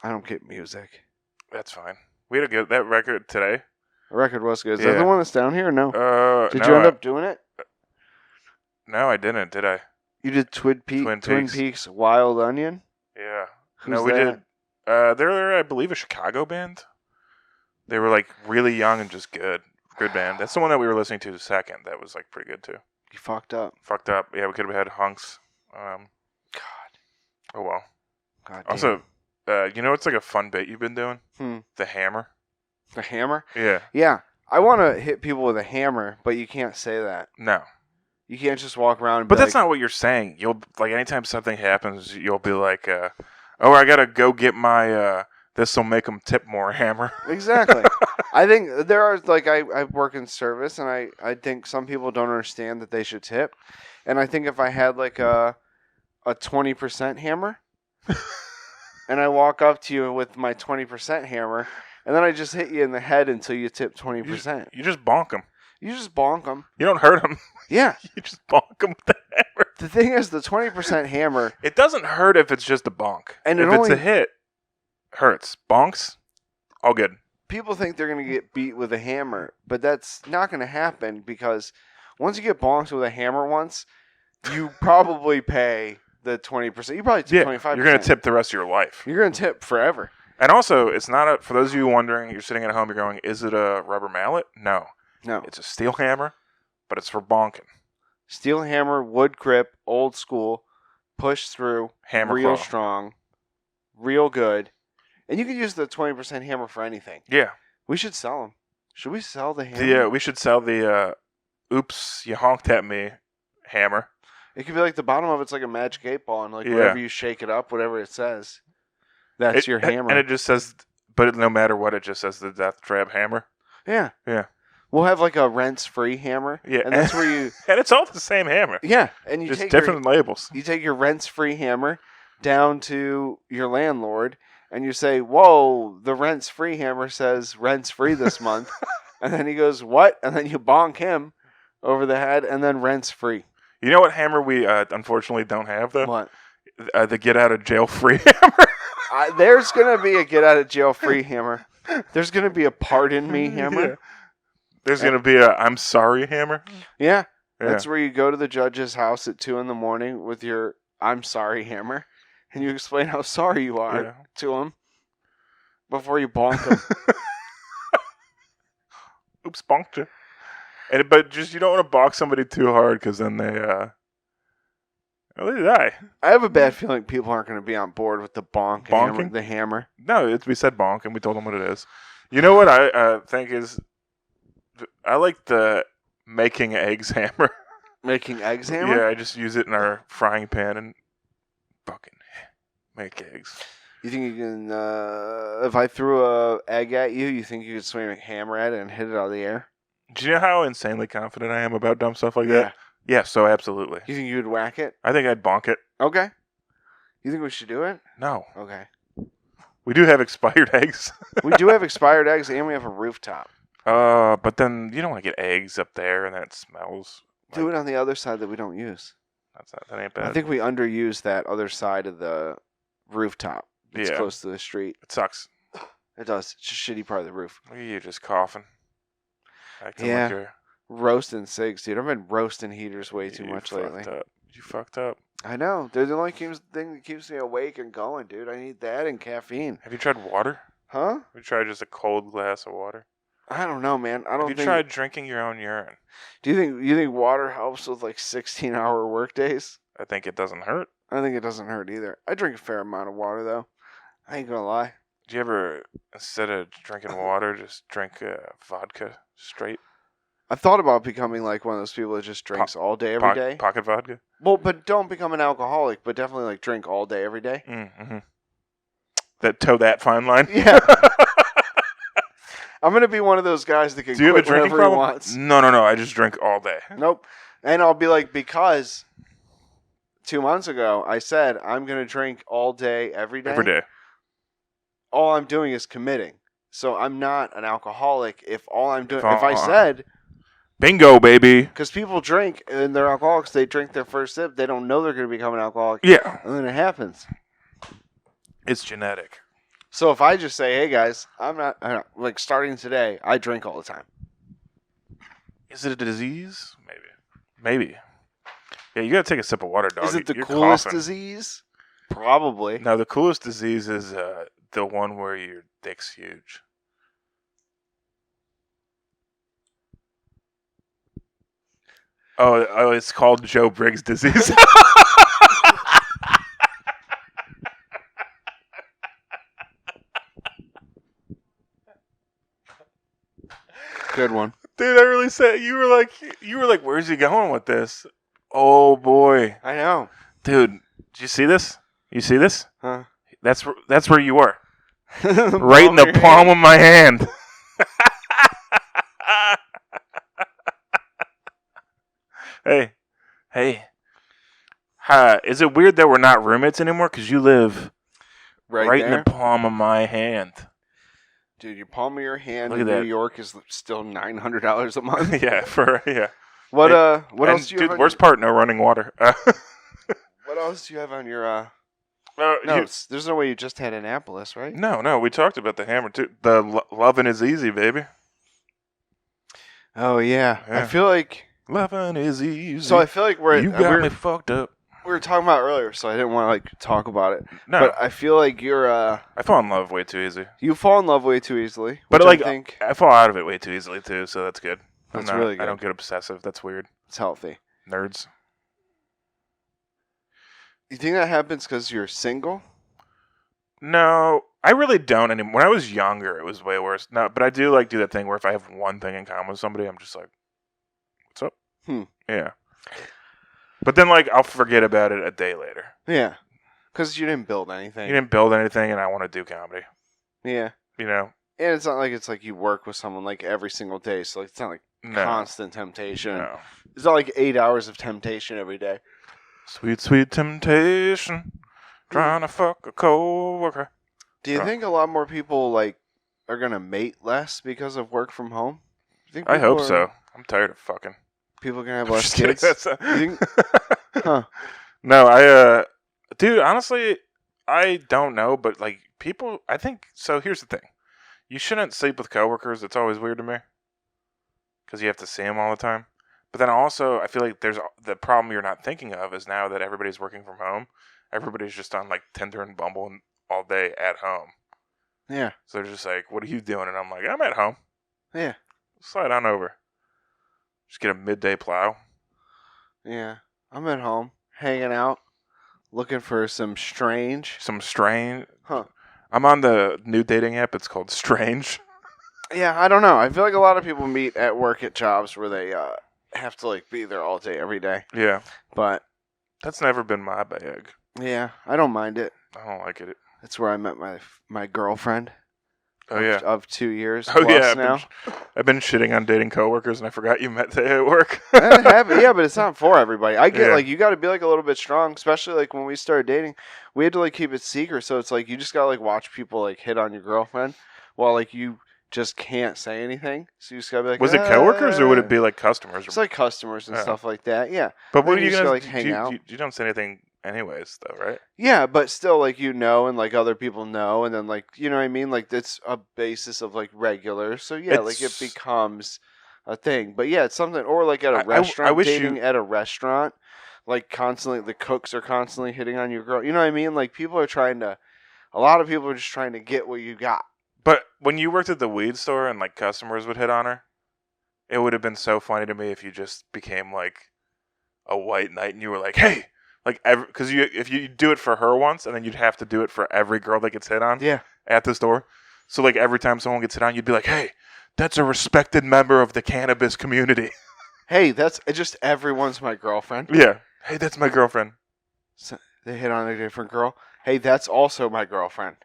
[SPEAKER 1] I don't get music.
[SPEAKER 2] That's fine. We had that record today.
[SPEAKER 1] The record was good. Is that the one that's down here or no?
[SPEAKER 2] Did
[SPEAKER 1] you end up doing it?
[SPEAKER 2] No, I didn't. Did I?
[SPEAKER 1] You did Twin Peaks Wild Onion?
[SPEAKER 2] Yeah.
[SPEAKER 1] Who's
[SPEAKER 2] we
[SPEAKER 1] that?
[SPEAKER 2] did. They're, I believe, a Chicago band. They were like really young and just good. Good band. That's the one that we were listening to second. That was like pretty good too.
[SPEAKER 1] You fucked up.
[SPEAKER 2] Yeah, we could have had Hunks.
[SPEAKER 1] God.
[SPEAKER 2] Oh well.
[SPEAKER 1] God damn.
[SPEAKER 2] Also, you know what's like a fun bit you've been doing? The hammer.
[SPEAKER 1] The hammer?
[SPEAKER 2] Yeah.
[SPEAKER 1] Yeah. I want to hit people with a hammer, but you can't say that.
[SPEAKER 2] No.
[SPEAKER 1] You can't just walk around and
[SPEAKER 2] But that's not what you're saying. You'll like anytime something happens, you'll be like, oh, I gotta go get my this'll make them tip more hammer. Exactly.
[SPEAKER 1] I think there are like I work in service, and I think some people don't understand that they should tip, and I think if I had like a 20% hammer, and I walk up to you with my 20% hammer, and then I just hit you in the head until you tip 20%.
[SPEAKER 2] You just bonk them.
[SPEAKER 1] You just bonk them.
[SPEAKER 2] You don't hurt them.
[SPEAKER 1] Yeah.
[SPEAKER 2] You just bonk them with the hammer.
[SPEAKER 1] The thing is, the 20% hammer...
[SPEAKER 2] It doesn't hurt if it's just a bonk.
[SPEAKER 1] And
[SPEAKER 2] if it's a hit, hurts. Bonks, all good.
[SPEAKER 1] people think they're going to get beat with a hammer, but that's not going to happen because once you get bonked with a hammer once, you probably pay the 20%. You probably tip 25%.
[SPEAKER 2] You're going to tip the rest of your life.
[SPEAKER 1] You're going to tip forever.
[SPEAKER 2] And also, it's not for those of you wondering, you're sitting at home, you're going, is it a rubber mallet? No. It's a steel hammer, but it's for bonking.
[SPEAKER 1] Steel hammer, wood grip, old school, push through,
[SPEAKER 2] hammer
[SPEAKER 1] real
[SPEAKER 2] claw.
[SPEAKER 1] Strong, real good. And you can use the 20% hammer for anything.
[SPEAKER 2] Yeah.
[SPEAKER 1] We should sell them. Should we sell the hammer?
[SPEAKER 2] Yeah, we should sell the oops, you honked at me hammer.
[SPEAKER 1] It could be like the bottom of it's like a magic 8-ball, and like whenever you shake it up, whatever it says, that's your hammer.
[SPEAKER 2] And it just says, but no matter what, it just says the Death Trap hammer.
[SPEAKER 1] Yeah.
[SPEAKER 2] Yeah.
[SPEAKER 1] We'll have like a rents-free hammer.
[SPEAKER 2] Yeah.
[SPEAKER 1] And that's where you...
[SPEAKER 2] and it's all the same hammer.
[SPEAKER 1] Yeah. And you
[SPEAKER 2] just
[SPEAKER 1] take
[SPEAKER 2] different labels.
[SPEAKER 1] You take your rents-free hammer down to your landlord, and you say, whoa, the rents-free hammer says rents-free this month. And then he goes, what? And then you bonk him over the head, and then rents-free.
[SPEAKER 2] You know what hammer we unfortunately don't have, though?
[SPEAKER 1] What?
[SPEAKER 2] The get-out-of-jail-free hammer.
[SPEAKER 1] There's going to be a get-out-of-jail-free hammer. There's going to be a pardon me hammer.
[SPEAKER 2] Yeah. There's going to be a I'm sorry hammer.
[SPEAKER 1] Yeah. That's where you go to the judge's house at 2 a.m. with your I'm sorry hammer. And you explain how sorry you are to him before you bonk him.
[SPEAKER 2] Oops, bonked you. But just you don't want to box somebody too hard because then they die.
[SPEAKER 1] I have a bad feeling people aren't going to be on board with the bonking? Hammer, the hammer.
[SPEAKER 2] No, we said bonk and we told them what it is. You know what I think is, I like the making eggs hammer.
[SPEAKER 1] Making eggs hammer?
[SPEAKER 2] Yeah, I just use it in our frying pan and fucking make eggs.
[SPEAKER 1] You think you can, if I threw a egg at you, you think you could swing a hammer at it and hit it out of the air?
[SPEAKER 2] Do you know how insanely confident I am about dumb stuff like that? Yeah, so absolutely.
[SPEAKER 1] You think you would whack it?
[SPEAKER 2] I think I'd bonk it.
[SPEAKER 1] Okay. You think we should do it?
[SPEAKER 2] No.
[SPEAKER 1] Okay.
[SPEAKER 2] We do have expired eggs.
[SPEAKER 1] We do have expired eggs, and we have a rooftop.
[SPEAKER 2] But then you don't want to get eggs up there, and then it smells.
[SPEAKER 1] Do it on the other side that we don't use.
[SPEAKER 2] That ain't bad.
[SPEAKER 1] I think we underuse that other side of the rooftop. It's close to the street.
[SPEAKER 2] It sucks.
[SPEAKER 1] It does. It's a shitty part of the roof.
[SPEAKER 2] You're just coughing.
[SPEAKER 1] Yeah. Like roasting cigs, dude. I've been roasting heaters way too much lately.
[SPEAKER 2] You fucked up.
[SPEAKER 1] I know. They're the only thing that keeps me awake and going, dude. I need that and caffeine.
[SPEAKER 2] Have you tried water?
[SPEAKER 1] Huh?
[SPEAKER 2] Have you tried just a cold glass of water?
[SPEAKER 1] I don't know, man.
[SPEAKER 2] Have you tried drinking your own urine?
[SPEAKER 1] Do you think water helps with like 16-hour work days?
[SPEAKER 2] I think it doesn't hurt.
[SPEAKER 1] I think it doesn't hurt either. I drink a fair amount of water though. I ain't gonna lie.
[SPEAKER 2] Do you ever, instead of drinking water, just drink vodka straight?
[SPEAKER 1] I've thought about becoming like one of those people that just drinks all day, every day.
[SPEAKER 2] Pocket vodka?
[SPEAKER 1] Well, but don't become an alcoholic, but definitely like drink all day, every day.
[SPEAKER 2] Mm-hmm. Toe that fine line?
[SPEAKER 1] Yeah. I'm going to be one of those guys that can quit whenever he wants.
[SPEAKER 2] No. I just drink all day.
[SPEAKER 1] Nope. And I'll be like, because 2 months ago, I said I'm going to drink all day, every day.
[SPEAKER 2] Every day.
[SPEAKER 1] All I'm doing is committing. So I'm not an alcoholic if all I'm doing... If I said...
[SPEAKER 2] Bingo, baby.
[SPEAKER 1] Because people drink, and they're alcoholics, they drink their first sip, they don't know they're going to become an alcoholic.
[SPEAKER 2] Yeah.
[SPEAKER 1] And then it happens.
[SPEAKER 2] It's genetic.
[SPEAKER 1] So if I just say, hey guys, I'm not, like starting today, I drink all the time.
[SPEAKER 2] Is it a disease? Maybe. Yeah, you got to take a sip of water, dog.
[SPEAKER 1] Is it the
[SPEAKER 2] You're
[SPEAKER 1] coolest
[SPEAKER 2] coughing.
[SPEAKER 1] disease? Probably.
[SPEAKER 2] No, the coolest disease is the one where your dick's huge. Oh, it's called Joe Briggs disease.
[SPEAKER 1] Good one.
[SPEAKER 2] Dude, I really said you were like, where's he going with this? Oh boy.
[SPEAKER 1] I know.
[SPEAKER 2] Dude, did you see this? You see this?
[SPEAKER 1] Huh?
[SPEAKER 2] That's where you are. Right in the palm of my hand. Hey. Is it weird that we're not roommates anymore? Because you live right in the palm of my hand.
[SPEAKER 1] Dude, your palm of your hand in New York is still $900 a month.
[SPEAKER 2] Yeah.
[SPEAKER 1] What else do you have?
[SPEAKER 2] Dude, worst part, no running water.
[SPEAKER 1] What else do you have on your There's no way you just had Annapolis, right?
[SPEAKER 2] No, we talked about the hammer too. The loving is easy, baby.
[SPEAKER 1] Oh yeah. I feel like
[SPEAKER 2] loving is easy.
[SPEAKER 1] So I feel like
[SPEAKER 2] you got me fucked up.
[SPEAKER 1] We were talking about it earlier, so I didn't want to like talk about it.
[SPEAKER 2] No,
[SPEAKER 1] but I feel like you're.
[SPEAKER 2] I fall in love way too easy.
[SPEAKER 1] You fall in love way too easily,
[SPEAKER 2] but like I fall out of it way too easily too. So that's good.
[SPEAKER 1] That's really good.
[SPEAKER 2] I don't get obsessive. That's weird.
[SPEAKER 1] It's healthy.
[SPEAKER 2] Nerds.
[SPEAKER 1] You think that happens because you're single?
[SPEAKER 2] No, I really don't anymore. When I was younger, it was way worse. No, but I do like do that thing where if I have one thing in common with somebody, I'm just like, "What's up?" Yeah. But then, like, I'll forget about it a day later.
[SPEAKER 1] Yeah, because you didn't build anything.
[SPEAKER 2] You didn't build anything, and I want to do comedy.
[SPEAKER 1] Yeah.
[SPEAKER 2] You know.
[SPEAKER 1] And it's not like it's like you work with someone like every single day, so like, it's not like constant temptation.
[SPEAKER 2] No.
[SPEAKER 1] It's not like 8 hours of temptation every day.
[SPEAKER 2] Sweet, sweet temptation. Trying to fuck a coworker.
[SPEAKER 1] Do you think a lot more people like are gonna mate less because of work from home?
[SPEAKER 2] I hope so. I'm tired of fucking.
[SPEAKER 1] People are gonna have less kids. You think? Huh?
[SPEAKER 2] No, dude. Honestly, I don't know, but like people, I think so. Here's the thing: you shouldn't sleep with coworkers. It's always weird to me because you have to see them all the time. But then also, I feel like there's the problem you're not thinking of is now that everybody's working from home. Everybody's just on like Tinder and Bumble all day at home.
[SPEAKER 1] Yeah.
[SPEAKER 2] So they're just like, "What are you doing?" And I'm like, "I'm at home."
[SPEAKER 1] Yeah.
[SPEAKER 2] Slide on over. Just get a midday plow.
[SPEAKER 1] Yeah. I'm at home, hanging out, looking for some strange.
[SPEAKER 2] Huh. I'm on the new dating app. It's called Strange.
[SPEAKER 1] Yeah, I don't know. I feel like a lot of people meet at work at jobs where they have to like be there all day, every day.
[SPEAKER 2] Yeah.
[SPEAKER 1] But
[SPEAKER 2] that's never been my bag.
[SPEAKER 1] Yeah, I don't mind it.
[SPEAKER 2] I don't like it.
[SPEAKER 1] That's where I met my girlfriend.
[SPEAKER 2] Oh, yeah.
[SPEAKER 1] Of 2 years.
[SPEAKER 2] Oh, yeah.
[SPEAKER 1] Now.
[SPEAKER 2] I've been shitting on dating coworkers, and I forgot you met today at work.
[SPEAKER 1] Yeah, but it's not for everybody. I get like you got to be like a little bit strong, especially like when we started dating. We had to like keep it secret, so it's like you just gotta like watch people like hit on your girlfriend while like you just can't say anything. So you just gotta be like.
[SPEAKER 2] Was it coworkers or would it be like customers?
[SPEAKER 1] It's like customers and stuff like that. Yeah.
[SPEAKER 2] But what are you gonna
[SPEAKER 1] like hang out?
[SPEAKER 2] You don't say anything anyways, though, right?
[SPEAKER 1] Yeah, but still, like, and like other people know, and then like, you know what I mean? Like, it's a basis of like regular. So yeah, like it becomes a thing. But yeah, it's something, or like at a restaurant, dating at a restaurant, like constantly, the cooks are constantly hitting on your girl. You know what I mean? Like a lot of people are just trying to get what you got.
[SPEAKER 2] But when you worked at the weed store and like customers would hit on her, it would have been so funny to me if you just became like a white knight and you were like, hey. Like, because if you do it for her once, and then you'd have to do it for every girl that gets hit on at the store. So, like, every time someone gets hit on, you'd be like, hey, that's a respected member of the cannabis community.
[SPEAKER 1] Hey, that's just everyone's my girlfriend.
[SPEAKER 2] Yeah. Hey, that's my girlfriend.
[SPEAKER 1] So they hit on a different girl. Hey, that's also my girlfriend.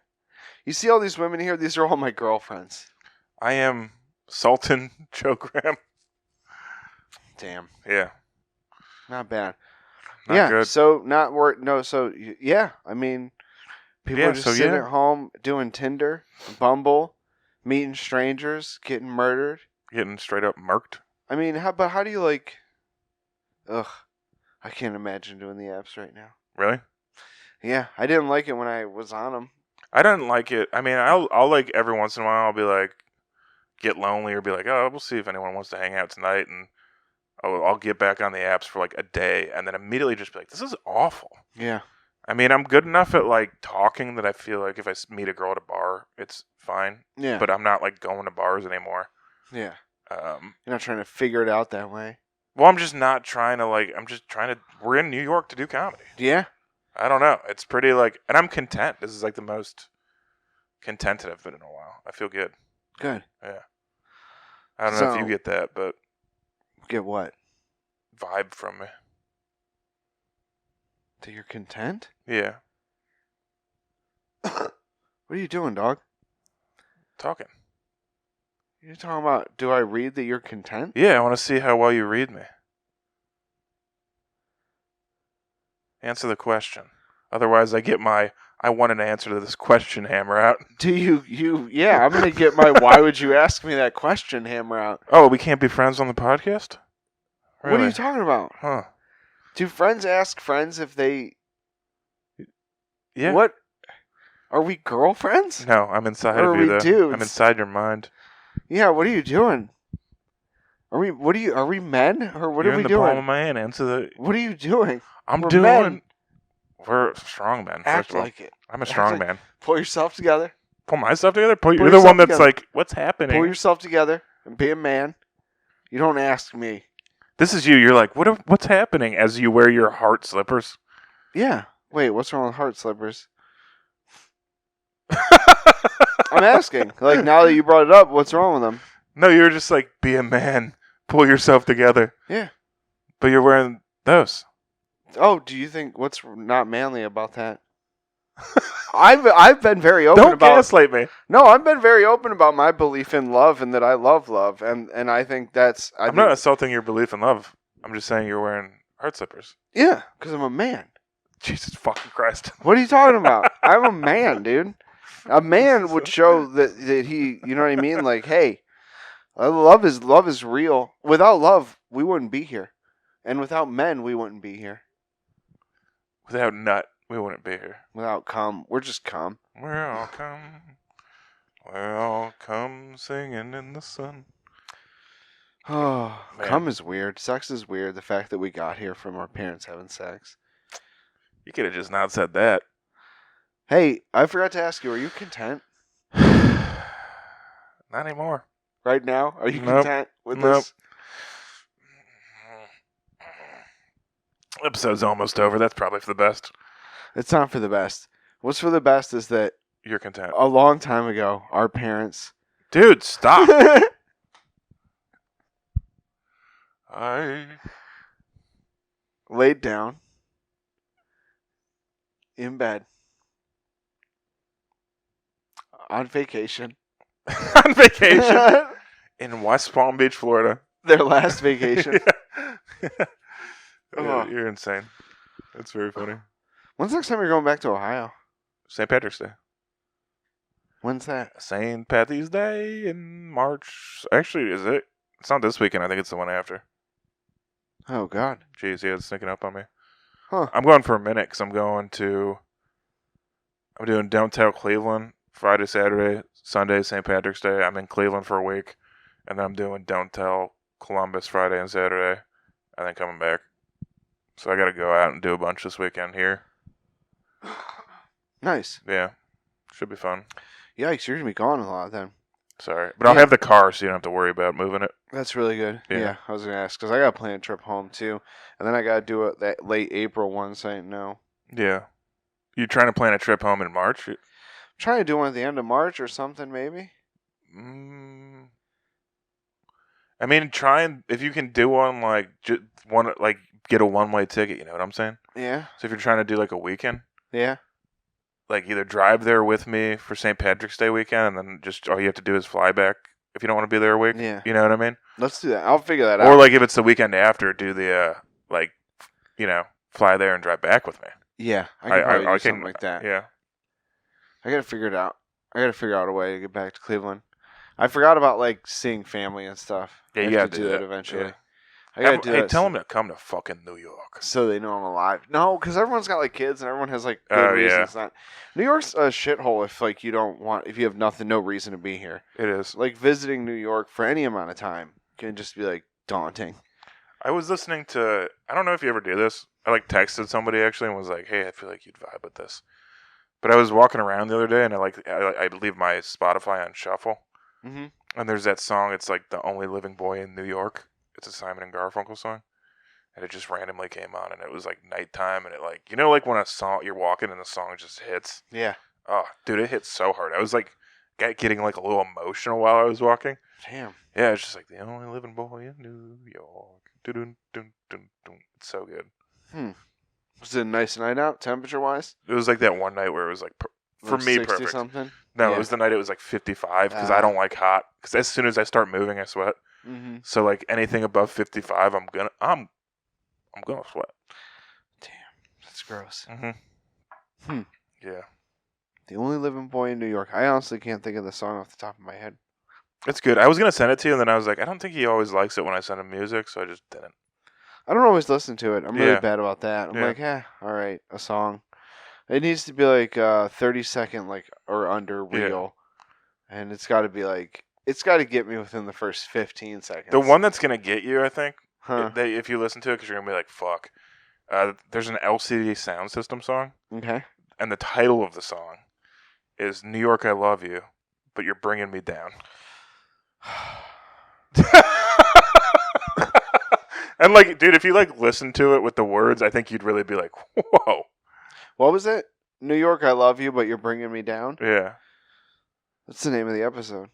[SPEAKER 1] You see all these women here? These are all my girlfriends.
[SPEAKER 2] I am Sultan Joe Graham.
[SPEAKER 1] Damn.
[SPEAKER 2] Yeah.
[SPEAKER 1] Not bad.
[SPEAKER 2] Not good.
[SPEAKER 1] So not work. No, so yeah. I mean, people are just sitting at home doing Tinder, Bumble, meeting strangers, getting murdered,
[SPEAKER 2] getting straight up murked.
[SPEAKER 1] I mean, how do you like? Ugh, I can't imagine doing the apps right now.
[SPEAKER 2] Really?
[SPEAKER 1] Yeah, I didn't like it when I was on them.
[SPEAKER 2] I didn't like it. I mean, I'll like every once in a while I'll be like, get lonely or be like, oh, we'll see if anyone wants to hang out tonight and. I'll get back on the apps for like a day and then immediately just be like, this is awful.
[SPEAKER 1] Yeah.
[SPEAKER 2] I mean, I'm good enough at like talking that I feel like if I meet a girl at a bar, it's fine.
[SPEAKER 1] Yeah.
[SPEAKER 2] But I'm not like going to bars anymore.
[SPEAKER 1] Yeah. You're not trying to figure it out that way.
[SPEAKER 2] Well, I'm just not trying to we're in New York to do comedy.
[SPEAKER 1] Yeah.
[SPEAKER 2] I don't know. It's pretty like, and I'm content. This is like the most contented I've been in a while. I feel good.
[SPEAKER 1] Good.
[SPEAKER 2] Yeah. I don't know if you get that, but.
[SPEAKER 1] Get what?
[SPEAKER 2] Vibe from me.
[SPEAKER 1] That you're content?
[SPEAKER 2] Yeah.
[SPEAKER 1] What are you doing, dog?
[SPEAKER 2] Talking.
[SPEAKER 1] You're talking about, do I read that you're content?
[SPEAKER 2] Yeah, I want to see how well you read me. Answer the question. Otherwise, I get my, I want an answer to this question hammer out.
[SPEAKER 1] Do yeah, I'm going to get my why would you ask me that question hammer out.
[SPEAKER 2] Oh, we can't be friends on the podcast?
[SPEAKER 1] Really? What are you talking about?
[SPEAKER 2] Huh.
[SPEAKER 1] Do friends ask friends if they...
[SPEAKER 2] Yeah.
[SPEAKER 1] What? Are we girlfriends?
[SPEAKER 2] No, I'm inside
[SPEAKER 1] or
[SPEAKER 2] of you,
[SPEAKER 1] are we
[SPEAKER 2] though.
[SPEAKER 1] dudes?
[SPEAKER 2] I'm inside your mind.
[SPEAKER 1] Yeah, what are you doing? Are we men? Or what
[SPEAKER 2] You're
[SPEAKER 1] are we
[SPEAKER 2] in the
[SPEAKER 1] doing?
[SPEAKER 2] palm of my hand. Answer the...
[SPEAKER 1] What are you doing?
[SPEAKER 2] I'm
[SPEAKER 1] We're
[SPEAKER 2] doing...
[SPEAKER 1] men.
[SPEAKER 2] We're strong men,
[SPEAKER 1] Act
[SPEAKER 2] first of all.
[SPEAKER 1] like it.
[SPEAKER 2] I'm a strong man.
[SPEAKER 1] Pull yourself together.
[SPEAKER 2] Pull myself together? You're the one that's
[SPEAKER 1] together.
[SPEAKER 2] like, what's happening?
[SPEAKER 1] Pull yourself together and be a man. You don't ask me.
[SPEAKER 2] This is you. You're like, what's happening as you wear your heart slippers?
[SPEAKER 1] Yeah. Wait, what's wrong with heart slippers? I'm asking. Like, now that you brought it up, what's wrong with them?
[SPEAKER 2] No, you were just like, be a man. Pull yourself together.
[SPEAKER 1] Yeah.
[SPEAKER 2] But you're wearing those.
[SPEAKER 1] Oh, do you think what's not manly about that? I've been very open
[SPEAKER 2] Don't
[SPEAKER 1] about. Don't
[SPEAKER 2] gaslight me.
[SPEAKER 1] No, I've been very open about my belief in love and that I love love, and I think that's.
[SPEAKER 2] I'm not insulting your belief in love. I'm just saying you're wearing heart slippers.
[SPEAKER 1] Yeah, because I'm a man.
[SPEAKER 2] Jesus fucking Christ.
[SPEAKER 1] What are you talking about? I'm a man, dude. A man would show that he, you know what I mean? Like, hey, love is real. Without love, we wouldn't be here, and without men, we wouldn't be here.
[SPEAKER 2] Without nut, we wouldn't be here.
[SPEAKER 1] Without cum, we're just cum.
[SPEAKER 2] We're all cum singing in the sun.
[SPEAKER 1] Oh,
[SPEAKER 2] Man.
[SPEAKER 1] Cum is weird. Sex is weird. The fact that we got here from our parents having sex.
[SPEAKER 2] You could have just not said that.
[SPEAKER 1] Hey, I forgot to ask you, are you content?
[SPEAKER 2] Not anymore.
[SPEAKER 1] Right now? Are you
[SPEAKER 2] Nope.
[SPEAKER 1] content with
[SPEAKER 2] Nope.
[SPEAKER 1] this?
[SPEAKER 2] Episode's almost over. That's probably for the best.
[SPEAKER 1] It's not for the best. What's for the best is that
[SPEAKER 2] You're content.
[SPEAKER 1] a long time ago, our parents...
[SPEAKER 2] Dude, stop. I
[SPEAKER 1] laid down in bed on vacation.
[SPEAKER 2] on vacation in West Palm Beach, Florida.
[SPEAKER 1] Their last vacation.
[SPEAKER 2] Yeah, you're insane. That's very funny.
[SPEAKER 1] When's the next time you're going back to Ohio?
[SPEAKER 2] St. Patrick's Day.
[SPEAKER 1] When's that?
[SPEAKER 2] St. Patty's Day in March. Actually, is it? It's not this weekend. I think it's the one after.
[SPEAKER 1] Oh, God.
[SPEAKER 2] Jeez, yeah, it's sneaking up on me.
[SPEAKER 1] Huh.
[SPEAKER 2] I'm going for a minute because I'm doing downtown Cleveland Friday, Saturday, Sunday, St. Patrick's Day. I'm in Cleveland for a week. And then I'm doing downtown Columbus Friday and Saturday. And then coming back. So I got to go out and do a bunch this weekend here.
[SPEAKER 1] Nice.
[SPEAKER 2] Yeah. Should be fun.
[SPEAKER 1] Yikes, you're going to be gone a lot then.
[SPEAKER 2] Sorry. But I'll have the car so you don't have to worry about moving it.
[SPEAKER 1] That's really good.
[SPEAKER 2] Yeah.
[SPEAKER 1] Yeah, I was going to ask, because I got to plan a trip home, too. And then I got to do it that late April one, saying no.
[SPEAKER 2] Yeah. You trying to plan a trip home in March?
[SPEAKER 1] I'm trying to do one at the end of March or something, maybe.
[SPEAKER 2] I mean, if you can do one, like, get a one-way ticket, you know what I'm saying?
[SPEAKER 1] Yeah.
[SPEAKER 2] So if you're trying to do, like, a weekend.
[SPEAKER 1] Yeah.
[SPEAKER 2] Like, either drive there with me for St. Patrick's Day weekend, and then just all you have to do is fly back if you don't want to be there a week.
[SPEAKER 1] Yeah.
[SPEAKER 2] You know what I mean?
[SPEAKER 1] Let's do that. I'll figure that out.
[SPEAKER 2] Or, like, if it's the weekend after, do the, fly there and drive back with me.
[SPEAKER 1] Yeah. I can probably do something like that.
[SPEAKER 2] Yeah.
[SPEAKER 1] I got to figure it out. I got to figure out a way to get back to Cleveland. I forgot about, like, seeing family and stuff.
[SPEAKER 2] Yeah,
[SPEAKER 1] I
[SPEAKER 2] you
[SPEAKER 1] have
[SPEAKER 2] got
[SPEAKER 1] to
[SPEAKER 2] do
[SPEAKER 1] that
[SPEAKER 2] that
[SPEAKER 1] eventually.
[SPEAKER 2] Yeah.
[SPEAKER 1] I got to do that.
[SPEAKER 2] Tell them to come to fucking New York.
[SPEAKER 1] So they know I'm alive. No, because everyone's got, like, kids and everyone has, like, good reasons. Not. New York's a shithole if, like, if you have no reason to be here.
[SPEAKER 2] It is.
[SPEAKER 1] Like, visiting New York for any amount of time can just be, like, daunting.
[SPEAKER 2] I was listening to, I don't know if you ever do this. I, like, texted somebody, actually, and was like, hey, I feel like you'd vibe with this. But I was walking around the other day, and I leave my Spotify on shuffle.
[SPEAKER 1] Mm-hmm.
[SPEAKER 2] And there's that song, it's like The Only Living Boy in New York. It's a Simon and Garfunkel song. And it just randomly came on, and it was like nighttime, and it like, you know, like when a song, you're walking and the song just hits?
[SPEAKER 1] Yeah.
[SPEAKER 2] Oh, dude, it hit so hard. I was like getting like a little emotional while I was walking.
[SPEAKER 1] Damn.
[SPEAKER 2] Yeah, it's just like The Only Living Boy in New York. Dun, dun, dun, dun. It's so good.
[SPEAKER 1] Was it a nice night out, temperature-wise?
[SPEAKER 2] It was like that one night where it was like, for
[SPEAKER 1] like
[SPEAKER 2] me,
[SPEAKER 1] 60
[SPEAKER 2] perfect.
[SPEAKER 1] Something?
[SPEAKER 2] No,
[SPEAKER 1] Yeah.
[SPEAKER 2] It was the night it was like 55 because I don't like hot. Because as soon as I start moving, I sweat.
[SPEAKER 1] Mm-hmm.
[SPEAKER 2] So like anything above 55, I'm gonna sweat.
[SPEAKER 1] Damn, that's gross.
[SPEAKER 2] Mm-hmm. Yeah.
[SPEAKER 1] The Only Living Boy in New York. I honestly can't think of the song off the top of my head.
[SPEAKER 2] It's good. I was gonna send it to you, and then I was like, I don't think he always likes it when I send him music, so I just didn't.
[SPEAKER 1] I don't always listen to it. I'm really
[SPEAKER 2] Yeah.
[SPEAKER 1] bad about that. I'm
[SPEAKER 2] Yeah.
[SPEAKER 1] like, all right, a song. It needs to be like 30-second, like or under reel, and it's got to be like it's got to get me within the first 15 seconds.
[SPEAKER 2] The one that's gonna get you, I think,
[SPEAKER 1] Huh.
[SPEAKER 2] if you listen to it, because you're gonna be like, "Fuck." There's an LCD Sound System song,
[SPEAKER 1] Okay.
[SPEAKER 2] and the title of the song is "New York, I Love You, but You're Bringing Me Down." And like, dude, if you like listen to it with the words, I think you'd really be like, "Whoa."
[SPEAKER 1] What was it? New York, I love you, but you're bringing me down.
[SPEAKER 2] Yeah.
[SPEAKER 1] That's the name of the episode.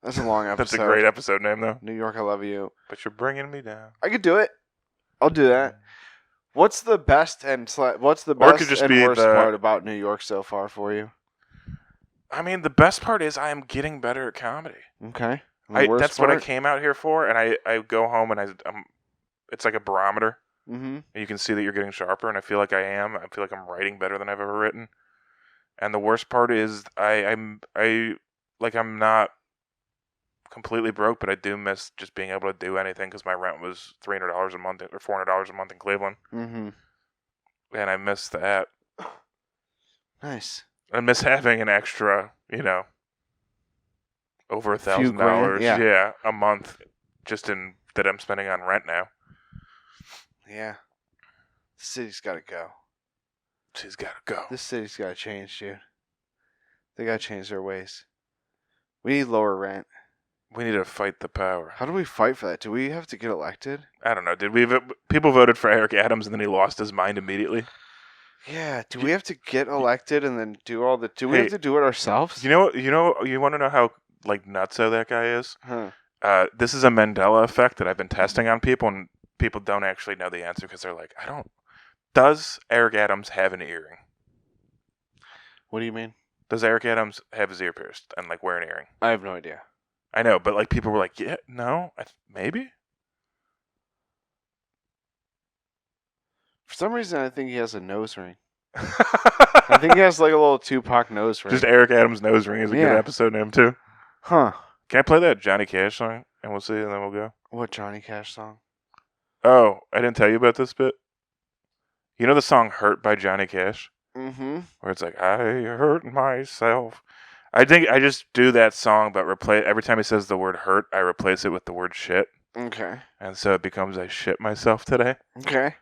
[SPEAKER 1] That's a long episode.
[SPEAKER 2] That's a great episode name, though.
[SPEAKER 1] New York, I love you,
[SPEAKER 2] but you're bringing me down.
[SPEAKER 1] I could do it. I'll do that. What's the best and worst part about New York so far for you?
[SPEAKER 2] I mean, the best part is I am getting better at comedy.
[SPEAKER 1] Okay.
[SPEAKER 2] That's what I came out here for, and I go home and it's like a barometer.
[SPEAKER 1] Mm-hmm.
[SPEAKER 2] And you can see that you're getting sharper, and I feel like I am. I feel like I'm writing better than I've ever written. And the worst part is I'm not completely broke, but I do miss just being able to do anything because my rent was $300 a month or $400 a month in Cleveland.
[SPEAKER 1] Mm-hmm.
[SPEAKER 2] And I miss that.
[SPEAKER 1] Nice.
[SPEAKER 2] I miss having an extra, over $1,000,
[SPEAKER 1] yeah,
[SPEAKER 2] a month that I'm spending on rent now.
[SPEAKER 1] Yeah. The city's got to go.
[SPEAKER 2] She's got to go.
[SPEAKER 1] This city's got to change, dude. They got to change their ways. We need lower rent.
[SPEAKER 2] We need to fight the power.
[SPEAKER 1] How do we fight for that? Do we have to get elected?
[SPEAKER 2] I don't know. People voted for Eric Adams and then he lost his mind immediately?
[SPEAKER 1] Yeah. Do we have to get elected and then do all the? Do we have to do it ourselves?
[SPEAKER 2] You want to know how like nutso that guy is?
[SPEAKER 1] Huh.
[SPEAKER 2] This is a Mandela effect that I've been testing on people, and people don't actually know the answer because they're like, I don't. Does Eric Adams have an earring?
[SPEAKER 1] What do you mean?
[SPEAKER 2] Does Eric Adams have his ear pierced and like wear an earring?
[SPEAKER 1] I have no idea.
[SPEAKER 2] I know, but like people were like, yeah, no, maybe.
[SPEAKER 1] For some reason, I think he has a nose ring. I think he has like a little Tupac nose ring.
[SPEAKER 2] Just Eric Adams' nose ring is a good episode name too.
[SPEAKER 1] Huh.
[SPEAKER 2] Can I play that Johnny Cash song and we'll see, and then we'll go?
[SPEAKER 1] What Johnny Cash song?
[SPEAKER 2] Oh, I didn't tell you about this bit. You know the song "Hurt" by Johnny Cash?
[SPEAKER 1] Mm-hmm.
[SPEAKER 2] Where it's like, I hurt myself. I think I just do that song, but every time he says the word "hurt," I replace it with the word "shit."
[SPEAKER 1] Okay.
[SPEAKER 2] And so it becomes "I shit myself today."
[SPEAKER 1] Okay.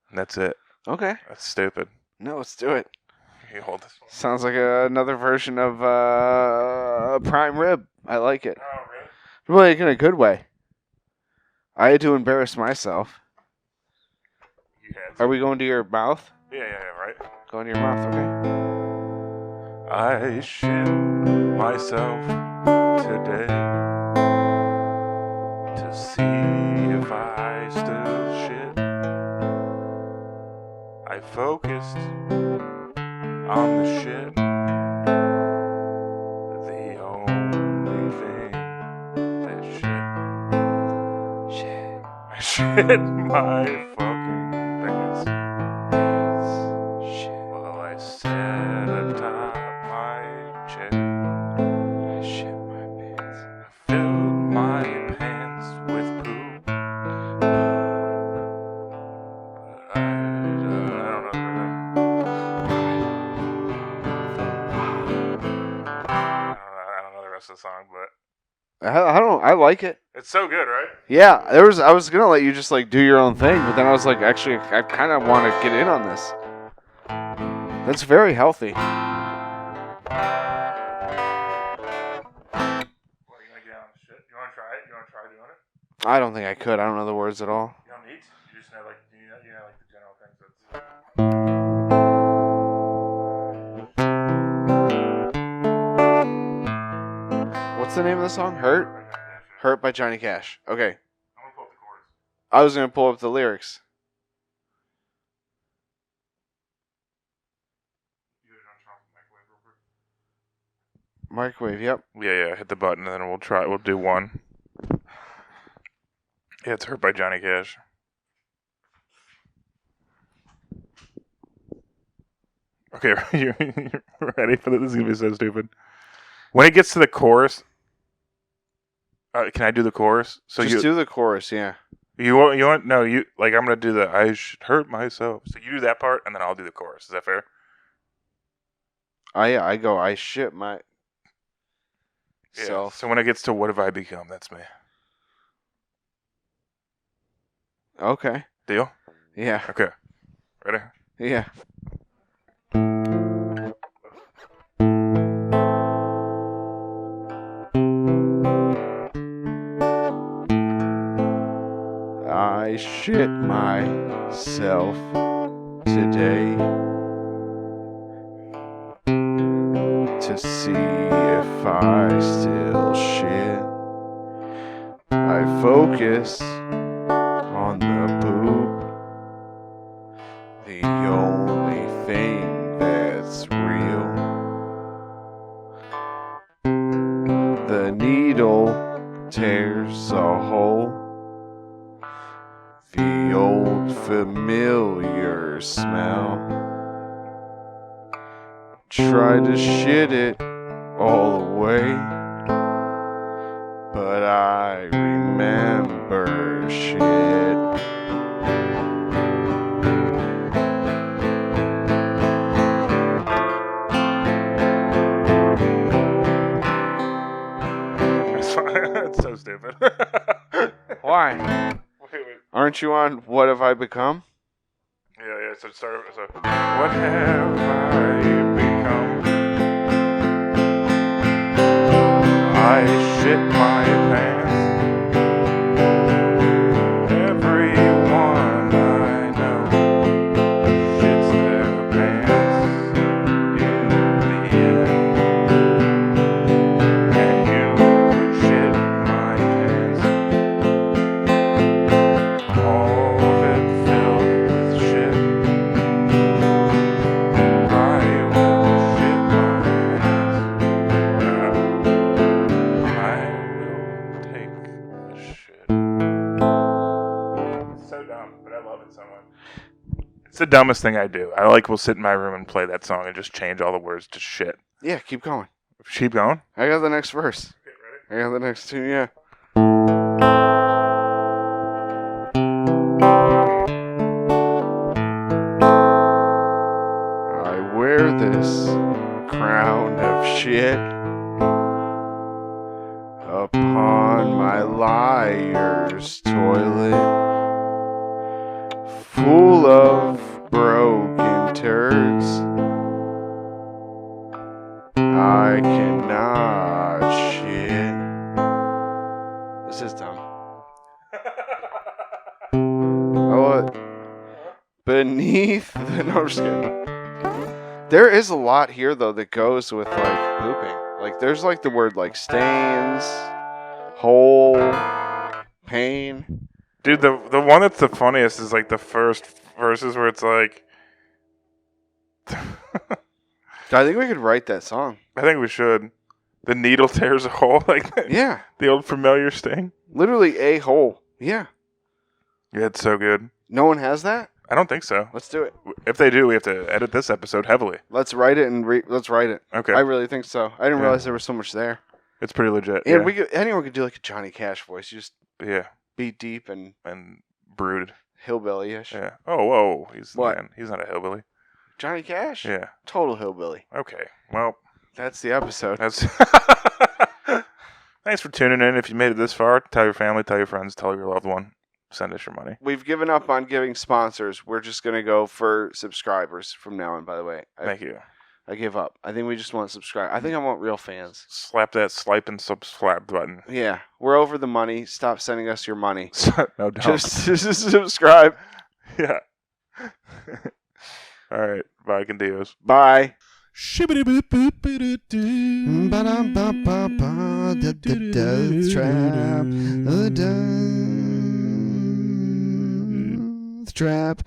[SPEAKER 2] And that's it.
[SPEAKER 1] Okay.
[SPEAKER 2] That's stupid.
[SPEAKER 1] No, let's do it.
[SPEAKER 2] You hold this one.
[SPEAKER 1] Sounds like another version of prime rib. I like it.
[SPEAKER 2] Oh, really?
[SPEAKER 1] Well, like in a good way. I had to embarrass myself.
[SPEAKER 2] You had to.
[SPEAKER 1] Are we going to your mouth?
[SPEAKER 2] Yeah, right.
[SPEAKER 1] Going to your mouth, okay.
[SPEAKER 2] I shit myself today to see if I still shit. I focused on the shit. The only thing that shit. I shit my fucking pants. Shit. While I sat atop my chair. I shit my pants. I filled my pants with poop. But I don't know the rest of the song, but
[SPEAKER 1] I like it.
[SPEAKER 2] it's so good, right?
[SPEAKER 1] Yeah, I was gonna let you just like do your own thing, but then I was like, actually, I kind of want to get in on this. That's very healthy.
[SPEAKER 2] What, are you gonna get on the shit? You wanna try it? You wanna try doing it?
[SPEAKER 1] I don't think I could. I don't know the words at all.
[SPEAKER 2] You don't need to. You just know like the general things.
[SPEAKER 1] What's the name of the song? Hurt? Hurt by Johnny Cash. Okay.
[SPEAKER 2] I'm gonna pull up the chorus.
[SPEAKER 1] I was gonna pull up the lyrics.
[SPEAKER 2] You guys wanna try the microwave real quick?
[SPEAKER 1] Microwave. Yep.
[SPEAKER 2] Yeah. Hit the button and then we'll do one. Yeah, it's Hurt by Johnny Cash. Okay, you ready for this? This is gonna be so stupid. When it gets to the chorus, can I do the chorus? So
[SPEAKER 1] just do the chorus, yeah.
[SPEAKER 2] You want no, you like I'm gonna do the I should hurt myself. So you do that part and then I'll do the chorus. Is that fair?
[SPEAKER 1] I shit my self.
[SPEAKER 2] So when it gets to what have I become, that's me.
[SPEAKER 1] Okay.
[SPEAKER 2] Deal?
[SPEAKER 1] Yeah.
[SPEAKER 2] Okay. Ready?
[SPEAKER 1] Yeah. I shit myself today to see if I still shit. I focus on the poop, the only thing that's real. The needle tears a hole, the old familiar smell. Try to shit it all away, but I remember shit.
[SPEAKER 2] That's so stupid.
[SPEAKER 1] Why?
[SPEAKER 2] Wait.
[SPEAKER 1] Aren't you on What Have I Become?
[SPEAKER 2] Yeah. So start. So what have I become? I shit my pants. Everyone I know shits their pants in the end. And you could shit my pants. All of it filled with shit. I will shit my pants. I will take a shit. It's so dumb, but I love it so much. It's the dumbest thing I do. I will sit in my room and play that song and just change all the words to shit.
[SPEAKER 1] Yeah, keep going.
[SPEAKER 2] Keep going?
[SPEAKER 1] I got the next verse.
[SPEAKER 2] Okay, ready?
[SPEAKER 1] I got the next two, yeah. I wear this crown of shit upon my liar's toilet, full of broken turds. I cannot shit. This is dumb. Oh, beneath the... No, I'm just kidding. There is a lot here, though, that goes with, like, pooping. Like, there's, like, the word, like, stains, hole, pain.
[SPEAKER 2] Dude, the one that's the funniest is, like, the first verses where it's like...
[SPEAKER 1] I think we could write that song.
[SPEAKER 2] I think we should. The needle tears a hole, like that.
[SPEAKER 1] Yeah.
[SPEAKER 2] The old familiar sting.
[SPEAKER 1] Literally a hole. Yeah.
[SPEAKER 2] Yeah, it's so good.
[SPEAKER 1] No one has that?
[SPEAKER 2] I don't think so.
[SPEAKER 1] Let's do it.
[SPEAKER 2] If they do, we have to edit this episode heavily.
[SPEAKER 1] Let's write it and let's write it.
[SPEAKER 2] Okay.
[SPEAKER 1] I really think so. I didn't realize there was so much there.
[SPEAKER 2] It's pretty legit.
[SPEAKER 1] And anyone could do like a Johnny Cash voice. You just be deep and
[SPEAKER 2] brood.
[SPEAKER 1] Hillbilly-ish.
[SPEAKER 2] Yeah. Oh, whoa. He's
[SPEAKER 1] what?
[SPEAKER 2] Man. He's not a hillbilly.
[SPEAKER 1] Johnny Cash?
[SPEAKER 2] Yeah.
[SPEAKER 1] Total hillbilly.
[SPEAKER 2] Okay. Well,
[SPEAKER 1] that's the episode.
[SPEAKER 2] Thanks for tuning in. If you made it this far, tell your family, tell your friends, tell your loved one. Send us your money.
[SPEAKER 1] We've given up on giving sponsors. We're just going to go for subscribers from now on, by the way.
[SPEAKER 2] Thank you.
[SPEAKER 1] I give up. I think we just want subscribe. I think I want real fans.
[SPEAKER 2] Slap that swipe and slap button.
[SPEAKER 1] Yeah. We're over the money. Stop sending us your money.
[SPEAKER 2] No, don't.
[SPEAKER 1] Just subscribe.
[SPEAKER 2] Yeah. All right. Bye, Condios.
[SPEAKER 1] Bye.
[SPEAKER 3] Trap.